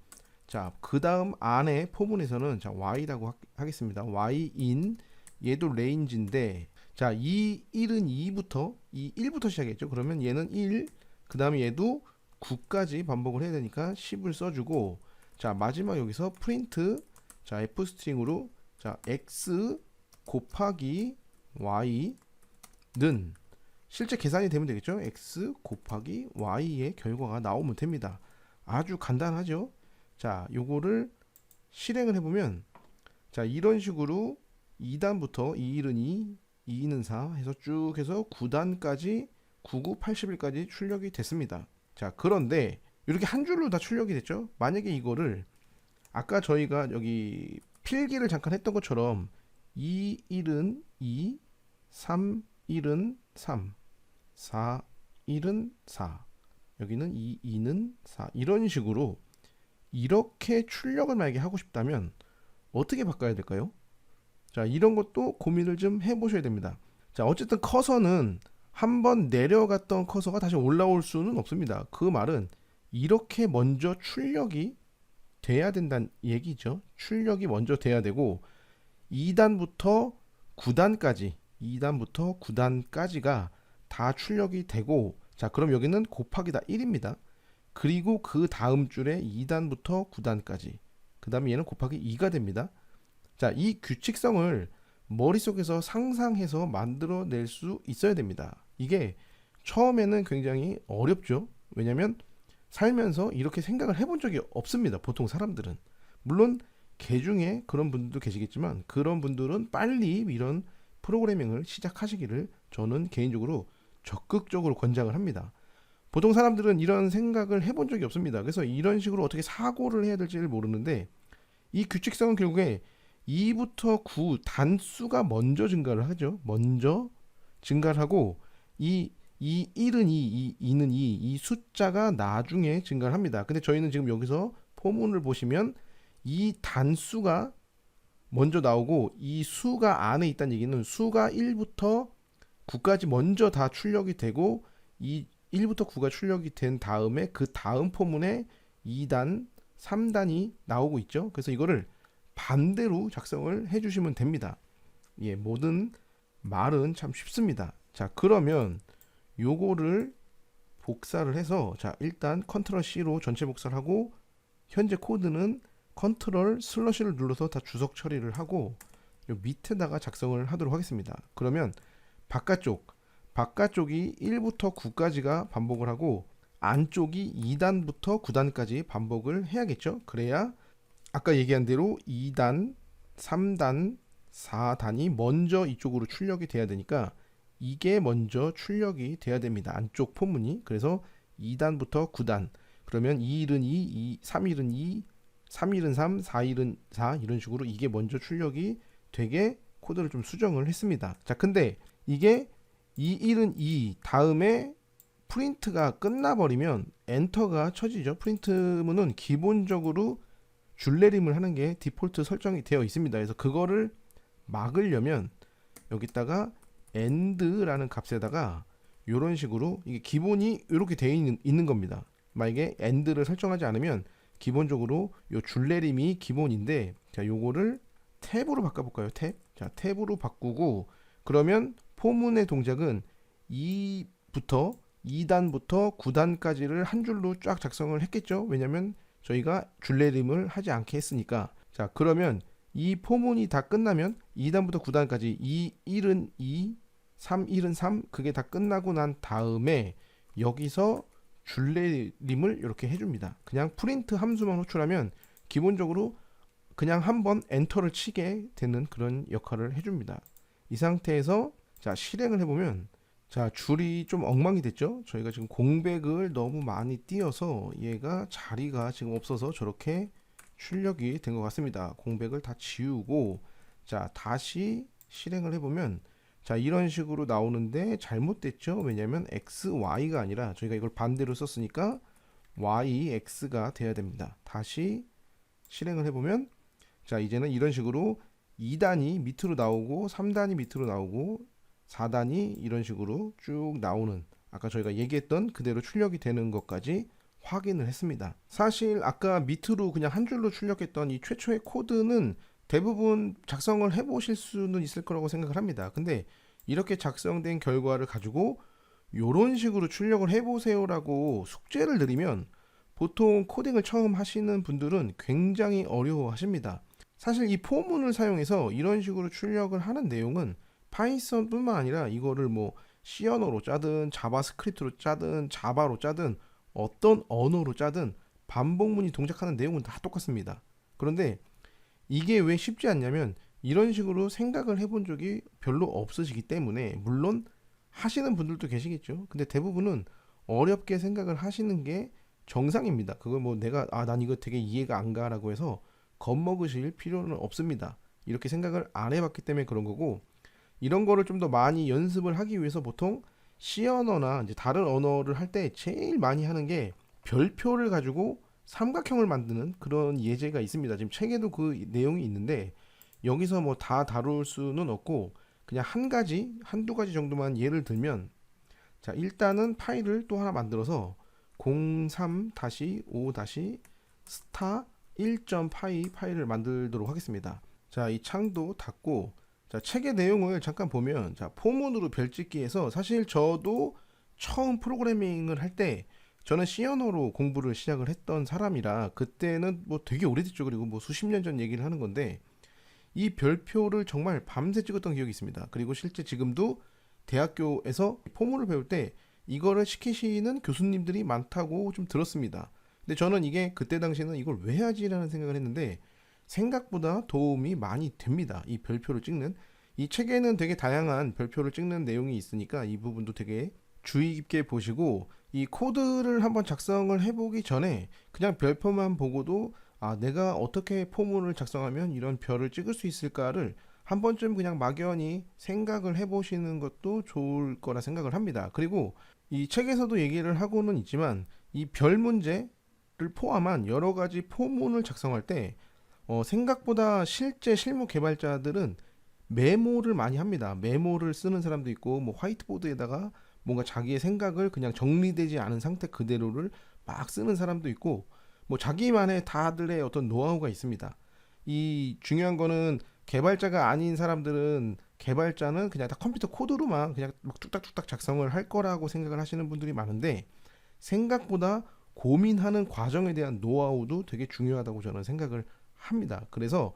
자, 그 다음 안에 포문에서는 자, y라고 하겠습니다. y in, 얘도 range인데, 자, 이 1은 2부터 이 1부터 시작했죠. 그러면 얘는 1, 그 다음에 얘도 9까지 반복을 해야 되니까 10을 써주고, 자, 마지막 여기서 프린트, 자, f스트링으로 자, x 곱하기 y는 실제 계산이 되면 되겠죠. x 곱하기 y의 결과가 나오면 됩니다. 아주 간단하죠. 자, 요거를 실행을 해보면, 자, 이런 식으로 2단부터 2일은 2, 2는 4 해서 쭉 해서 9단까지 99, 80일까지 출력이 됐습니다. 자, 그런데 이렇게 한 줄로 다 출력이 됐죠. 만약에 이거를 아까 저희가 여기 필기를 잠깐 했던 것처럼 2, 1은 2, 3, 1은 3, 4, 1은 4, 여기는 2, 2는 4, 이런 식으로 이렇게 출력을 만약에 하고 싶다면 어떻게 바꿔야 될까요? 자, 이런 것도 고민을 좀 해보셔야 됩니다. 자, 어쨌든 커서는 한번 내려갔던 커서가 다시 올라올 수는 없습니다. 그 말은 이렇게 먼저 출력이 돼야 된다는 얘기죠. 출력이 먼저 돼야 되고 2단부터 9단까지 2단부터 9단까지가 다 출력이 되고, 자, 그럼 여기는 곱하기다 1입니다. 그리고 그 다음 줄에 2단부터 9단까지, 그 다음에 얘는 곱하기 2가 됩니다. 자, 이 규칙성을 머릿속에서 상상해서 만들어낼 수 있어야 됩니다. 이게 처음에는 굉장히 어렵죠. 왜냐면 살면서 이렇게 생각을 해본 적이 없습니다. 보통 사람들은. 물론 개 중에 그런 분들도 계시겠지만 그런 분들은 빨리 이런 프로그래밍을 시작하시기를 저는 개인적으로 적극적으로 권장을 합니다. 보통 사람들은 이런 생각을 해본 적이 없습니다. 그래서 이런 식으로 어떻게 사고를 해야 될지를 모르는데, 이 규칙성은 결국에 2부터 9 단수가 먼저 증가를 하죠. 먼저 증가를 하고 이 1은 2, 2는 2, 이 숫자가 나중에 증가를 합니다. 근데 저희는 지금 여기서 포문을 보시면 이 단수가 먼저 나오고 이 수가 안에 있다는 얘기는 수가 1부터 9까지 먼저 다 출력이 되고, 이 1부터 9가 출력이 된 다음에 그 다음 포문에 2단, 3단이 나오고 있죠. 그래서 이거를 반대로 작성을 해주시면 됩니다. 예, 모든 말은 참 쉽습니다. 자, 그러면 요거를 복사를 해서 자, 일단 컨트롤 C로 전체 복사를 하고 현재 코드는 컨트롤 슬러시를 눌러서 다 주석 처리를 하고 요 밑에다가 작성을 하도록 하겠습니다. 그러면 바깥쪽이 1부터 9까지가 반복을 하고 안쪽이 2단부터 9단까지 반복을 해야겠죠. 그래야 아까 얘기한 대로 2단, 3단, 4단이 먼저 이쪽으로 출력이 돼야 되니까 이게 먼저 출력이 돼야 됩니다. 안쪽 포문이. 그래서 2단부터 9단. 그러면 2일은 2, 3일은 2, 3일은 3, 4일은 4 이런 식으로 이게 먼저 출력이 되게 코드를 좀 수정을 했습니다. 자, 근데 이게 2일은 2 다음에 프린트가 끝나버리면 엔터가 쳐지죠. 프린트문은 기본적으로 줄내림을 하는 게 디폴트 설정이 되어 있습니다. 그래서 그거를 막으려면 여기다가 end라는 값에다가 이런 식으로 이게 기본이 이렇게 되어 있는 겁니다. 만약에 end를 설정하지 않으면 기본적으로 요 줄내림이 기본인데 자 요거를 탭으로 바꿔볼까요? 탭. 자 탭으로 바꾸고 그러면 포문의 동작은 2단부터 9단까지를 한 줄로 쫙 작성을 했겠죠. 왜냐면 저희가 줄내림을 하지 않게 했으니까. 자 그러면 이 포문이 다 끝나면 2단부터 9단까지 1은 2, 3, 1은 3 그게 다 끝나고 난 다음에 여기서 줄내림을 이렇게 해줍니다. 그냥 프린트 함수만 호출하면 기본적으로 그냥 한번 엔터를 치게 되는 그런 역할을 해줍니다. 이 상태에서 자 실행을 해보면 자 줄이 좀 엉망이 됐죠. 저희가 지금 공백을 너무 많이 띄어서 얘가 자리가 지금 없어서 저렇게 출력이 된 것 같습니다. 공백을 다 지우고 자 다시 실행을 해보면 자 이런 식으로 나오는데 잘못됐죠. 왜냐하면 XY가 아니라 저희가 이걸 반대로 썼으니까 YX가 돼야 됩니다. 다시 실행을 해보면 자 이제는 이런 식으로 2단이 밑으로 나오고 3단이 밑으로 나오고 4단이 이런 식으로 쭉 나오는 아까 저희가 얘기했던 그대로 출력이 되는 것까지 확인을 했습니다. 사실 아까 밑으로 그냥 한 줄로 출력했던 이 최초의 코드는 대부분 작성을 해보실 수는 있을 거라고 생각을 합니다. 근데 이렇게 작성된 결과를 가지고 이런 식으로 출력을 해보세요라고 숙제를 드리면 보통 코딩을 처음 하시는 분들은 굉장히 어려워하십니다. 사실 이 포문을 사용해서 이런 식으로 출력을 하는 내용은 파이썬뿐만 아니라 이거를 뭐 C 언어로 짜든 자바스크립트로 짜든 자바로 짜든 어떤 언어로 짜든 반복문이 동작하는 내용은 다 똑같습니다. 그런데 이게 왜 쉽지 않냐면 이런 식으로 생각을 해본 적이 별로 없으시기 때문에 물론 하시는 분들도 계시겠죠. 근데 대부분은 어렵게 생각을 하시는 게 정상입니다. 그걸 뭐 내가 난 이거 되게 이해가 안 가라고 해서 겁먹으실 필요는 없습니다. 이렇게 생각을 안 해봤기 때문에 그런 거고 이런 거를 좀 더 많이 연습을 하기 위해서 보통 C 언어나 이제 다른 언어를 할 때 제일 많이 하는 게 별표를 가지고 삼각형을 만드는 그런 예제가 있습니다. 지금 책에도 그 내용이 있는데 여기서 뭐 다 다룰 수는 없고 그냥 한두 가지 정도만 예를 들면 자 일단은 파일을 또 하나 만들어서 03-5- star1.py 파일을 만들도록 하겠습니다. 자 이 창도 닫고 자 책의 내용을 잠깐 보면 자 포문으로 별짓기해서 사실 저도 처음 프로그래밍을 할 때 저는 C 언어로 공부를 시작을 했던 사람이라 그때는 뭐 되게 오래됐죠. 그리고 뭐 수십 년 전 얘기를 하는 건데 이 별표를 정말 밤새 찍었던 기억이 있습니다. 그리고 실제 지금도 대학교에서 포문을 배울 때 이거를 시키시는 교수님들이 많다고 좀 들었습니다. 근데 저는 이게 그때 당시에는 이걸 왜 하지라는 생각을 했는데 생각보다 도움이 많이 됩니다. 이 별표를 찍는 이 책에는 되게 다양한 별표를 찍는 내용이 있으니까 이 부분도 되게 주의 깊게 보시고 이 코드를 한번 작성을 해보기 전에 그냥 별표만 보고도 내가 어떻게 포문을 작성하면 이런 별을 찍을 수 있을까를 한 번쯤 그냥 막연히 생각을 해보시는 것도 좋을 거라 생각을 합니다. 그리고 이 책에서도 얘기를 하고는 있지만 이 별 문제를 포함한 여러 가지 포문을 작성할 때 생각보다 실제 실무 개발자들은 메모를 많이 합니다. 메모를 쓰는 사람도 있고 뭐 화이트보드에다가 뭔가 자기의 생각을 그냥 정리되지 않은 상태 그대로를 막 쓰는 사람도 있고 뭐 자기만의 다들의 어떤 노하우가 있습니다. 이 중요한 거는 개발자가 아닌 사람들은 개발자는 그냥 다 컴퓨터 코드로만 그냥 막 뚝딱뚝딱 작성을 할 거라고 생각을 하시는 분들이 많은데, 생각보다 고민하는 과정에 대한 노하우도 되게 중요하다고 저는 생각을 합니다. 그래서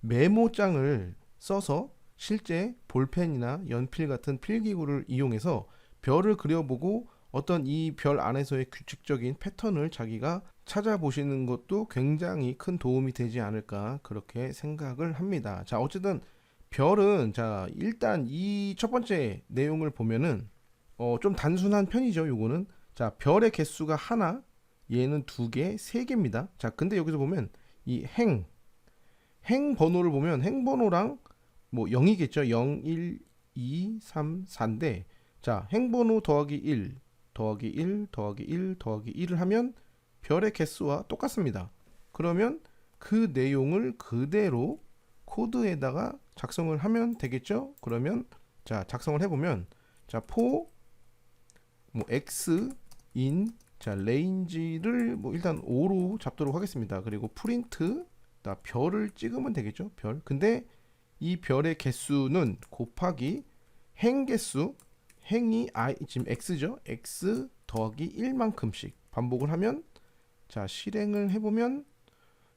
메모장을 써서 실제 볼펜이나 연필 같은 필기구를 이용해서 별을 그려보고 어떤 이 별 안에서의 규칙적인 패턴을 자기가 찾아보시는 것도 굉장히 큰 도움이 되지 않을까 그렇게 생각을 합니다. 자, 어쨌든 별은, 자, 일단 이 첫 번째 내용을 보면은 좀 단순한 편이죠. 요거는, 자, 별의 개수가 하나, 얘는 두 개, 세 개입니다. 자, 근데 여기서 보면 이 행 번호를 보면 행 번호랑 뭐 0이겠죠. 0, 1, 2, 3, 4인데, 자, 행 번호 더하기 1 더하기 1 더하기 1 더하기 1을 하면 별의 개수와 똑같습니다. 그러면 그 내용을 그대로 코드에다가 작성을 하면 되겠죠. 그러면 자, 작성을 해보면, 자, 포 뭐 x 인, 자, 레인지를 뭐 일단 5로 잡도록 하겠습니다. 그리고 프린트, 나 별을 찍으면 되겠죠. 별. 근데 이 별의 개수는 곱하기 행 개수, 행이 지금 x죠. x 더하기 1만큼씩 반복을 하면, 자, 실행을 해보면,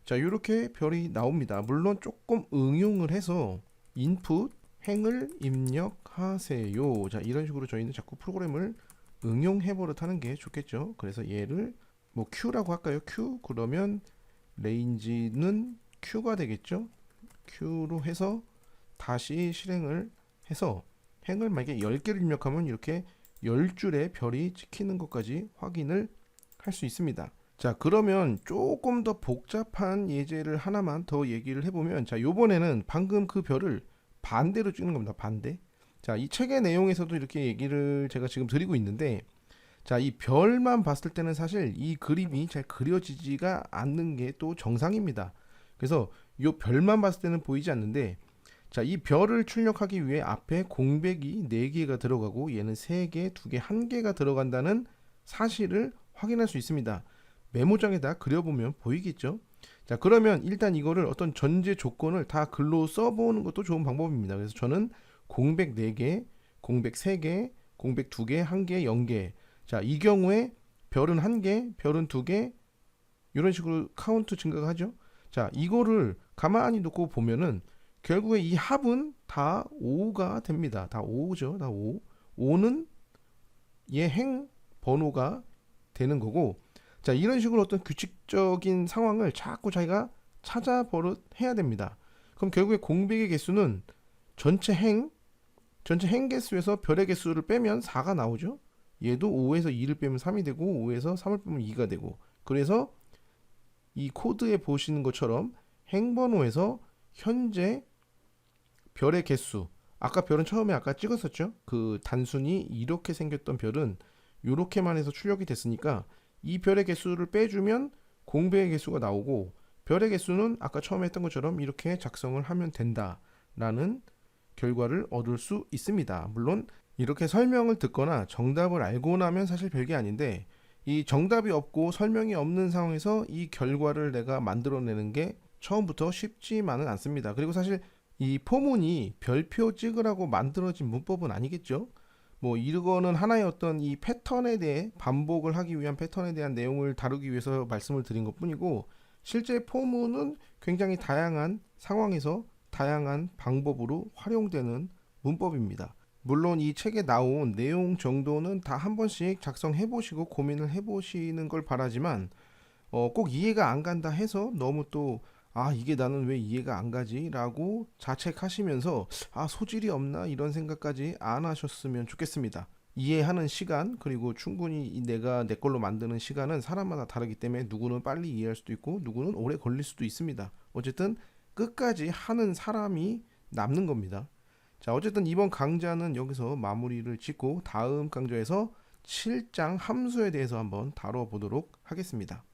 자, 이렇게 별이 나옵니다. 물론 조금 응용을 해서 인풋 행을 입력하세요. 자, 이런 식으로 저희는 자꾸 프로그램을 응용해 버릇하는 게 좋겠죠. 그래서 얘를 뭐 Q라고 할까요? Q. 그러면 레인지는 Q가 되겠죠. Q로 해서 다시 실행을 해서 행을 만약에 10개를 입력하면 이렇게 10줄의 별이 찍히는 것까지 확인을 할 수 있습니다. 자, 그러면 조금 더 복잡한 예제를 하나만 더 얘기를 해보면, 자, 요번에는 방금 그 별을 반대로 찍는 겁니다. 반대. 자, 이 책의 내용에서도 이렇게 얘기를 제가 지금 드리고 있는데, 자, 이 별만 봤을 때는 사실 이 그림이 잘 그려지지가 않는 게 또 정상입니다. 그래서 이 별만 봤을 때는 보이지 않는데, 자, 이 별을 출력하기 위해 앞에 공백이 4개가 들어가고 얘는 3개, 2개, 1개가 들어간다는 사실을 확인할 수 있습니다. 메모장에다 그려보면 보이겠죠? 자, 그러면 일단 이거를 어떤 전제 조건을 다 글로 써보는 것도 좋은 방법입니다. 그래서 저는 공백 4개, 공백 3개, 공백 2개, 1개, 0개. 자, 이 경우에 별은 1개, 별은 2개, 이런 식으로 카운트 증가가 하죠. 자, 이거를 가만히 놓고 보면은 결국에 이 합은 다 5가 됩니다. 다 5죠. 다 5. 5는 얘 행 번호가 되는 거고, 자, 이런 식으로 어떤 규칙적인 상황을 자꾸 자기가 찾아버릇 해야 됩니다. 그럼 결국에 공백의 개수는 전체 행 개수에서 별의 개수를 빼면 4가 나오죠. 얘도 5에서 2를 빼면 3이 되고 5에서 3을 빼면 2가 되고, 그래서 이 코드에 보시는 것처럼 행 번호에서 현재 별의 개수, 아까 별은 처음에 아까 찍었었죠. 그 단순히 이렇게 생겼던 별은 이렇게만 해서 출력이 됐으니까 이 별의 개수를 빼주면 공백의 개수가 나오고, 별의 개수는 아까 처음에 했던 것처럼 이렇게 작성을 하면 된다라는 결과를 얻을 수 있습니다. 물론 이렇게 설명을 듣거나 정답을 알고 나면 사실 별게 아닌데, 이 정답이 없고 설명이 없는 상황에서 이 결과를 내가 만들어내는 게 처음부터 쉽지만은 않습니다. 그리고 사실 이 포문이 별표 찍으라고 만들어진 문법은 아니겠죠. 뭐 이거는 하나의 어떤 이 패턴에 대해 반복을 하기 위한 패턴에 대한 내용을 다루기 위해서 말씀을 드린 것뿐이고, 실제 포문은 굉장히 다양한 상황에서 다양한 방법으로 활용되는 문법입니다. 물론 이 책에 나온 내용 정도는 다 한 번씩 작성해 보시고 고민을 해 보시는 걸 바라지만, 꼭 이해가 안 간다 해서 너무 또 이게 나는 왜 이해가 안 가지? 라고 자책하시면서 소질이 없나? 이런 생각까지 안 하셨으면 좋겠습니다. 이해하는 시간, 그리고 충분히 내가 내 걸로 만드는 시간은 사람마다 다르기 때문에 누구는 빨리 이해할 수도 있고 누구는 오래 걸릴 수도 있습니다. 어쨌든 끝까지 하는 사람이 남는 겁니다. 자, 어쨌든 이번 강좌는 여기서 마무리를 짓고 다음 강좌에서 7장 함수에 대해서 한번 다뤄보도록 하겠습니다.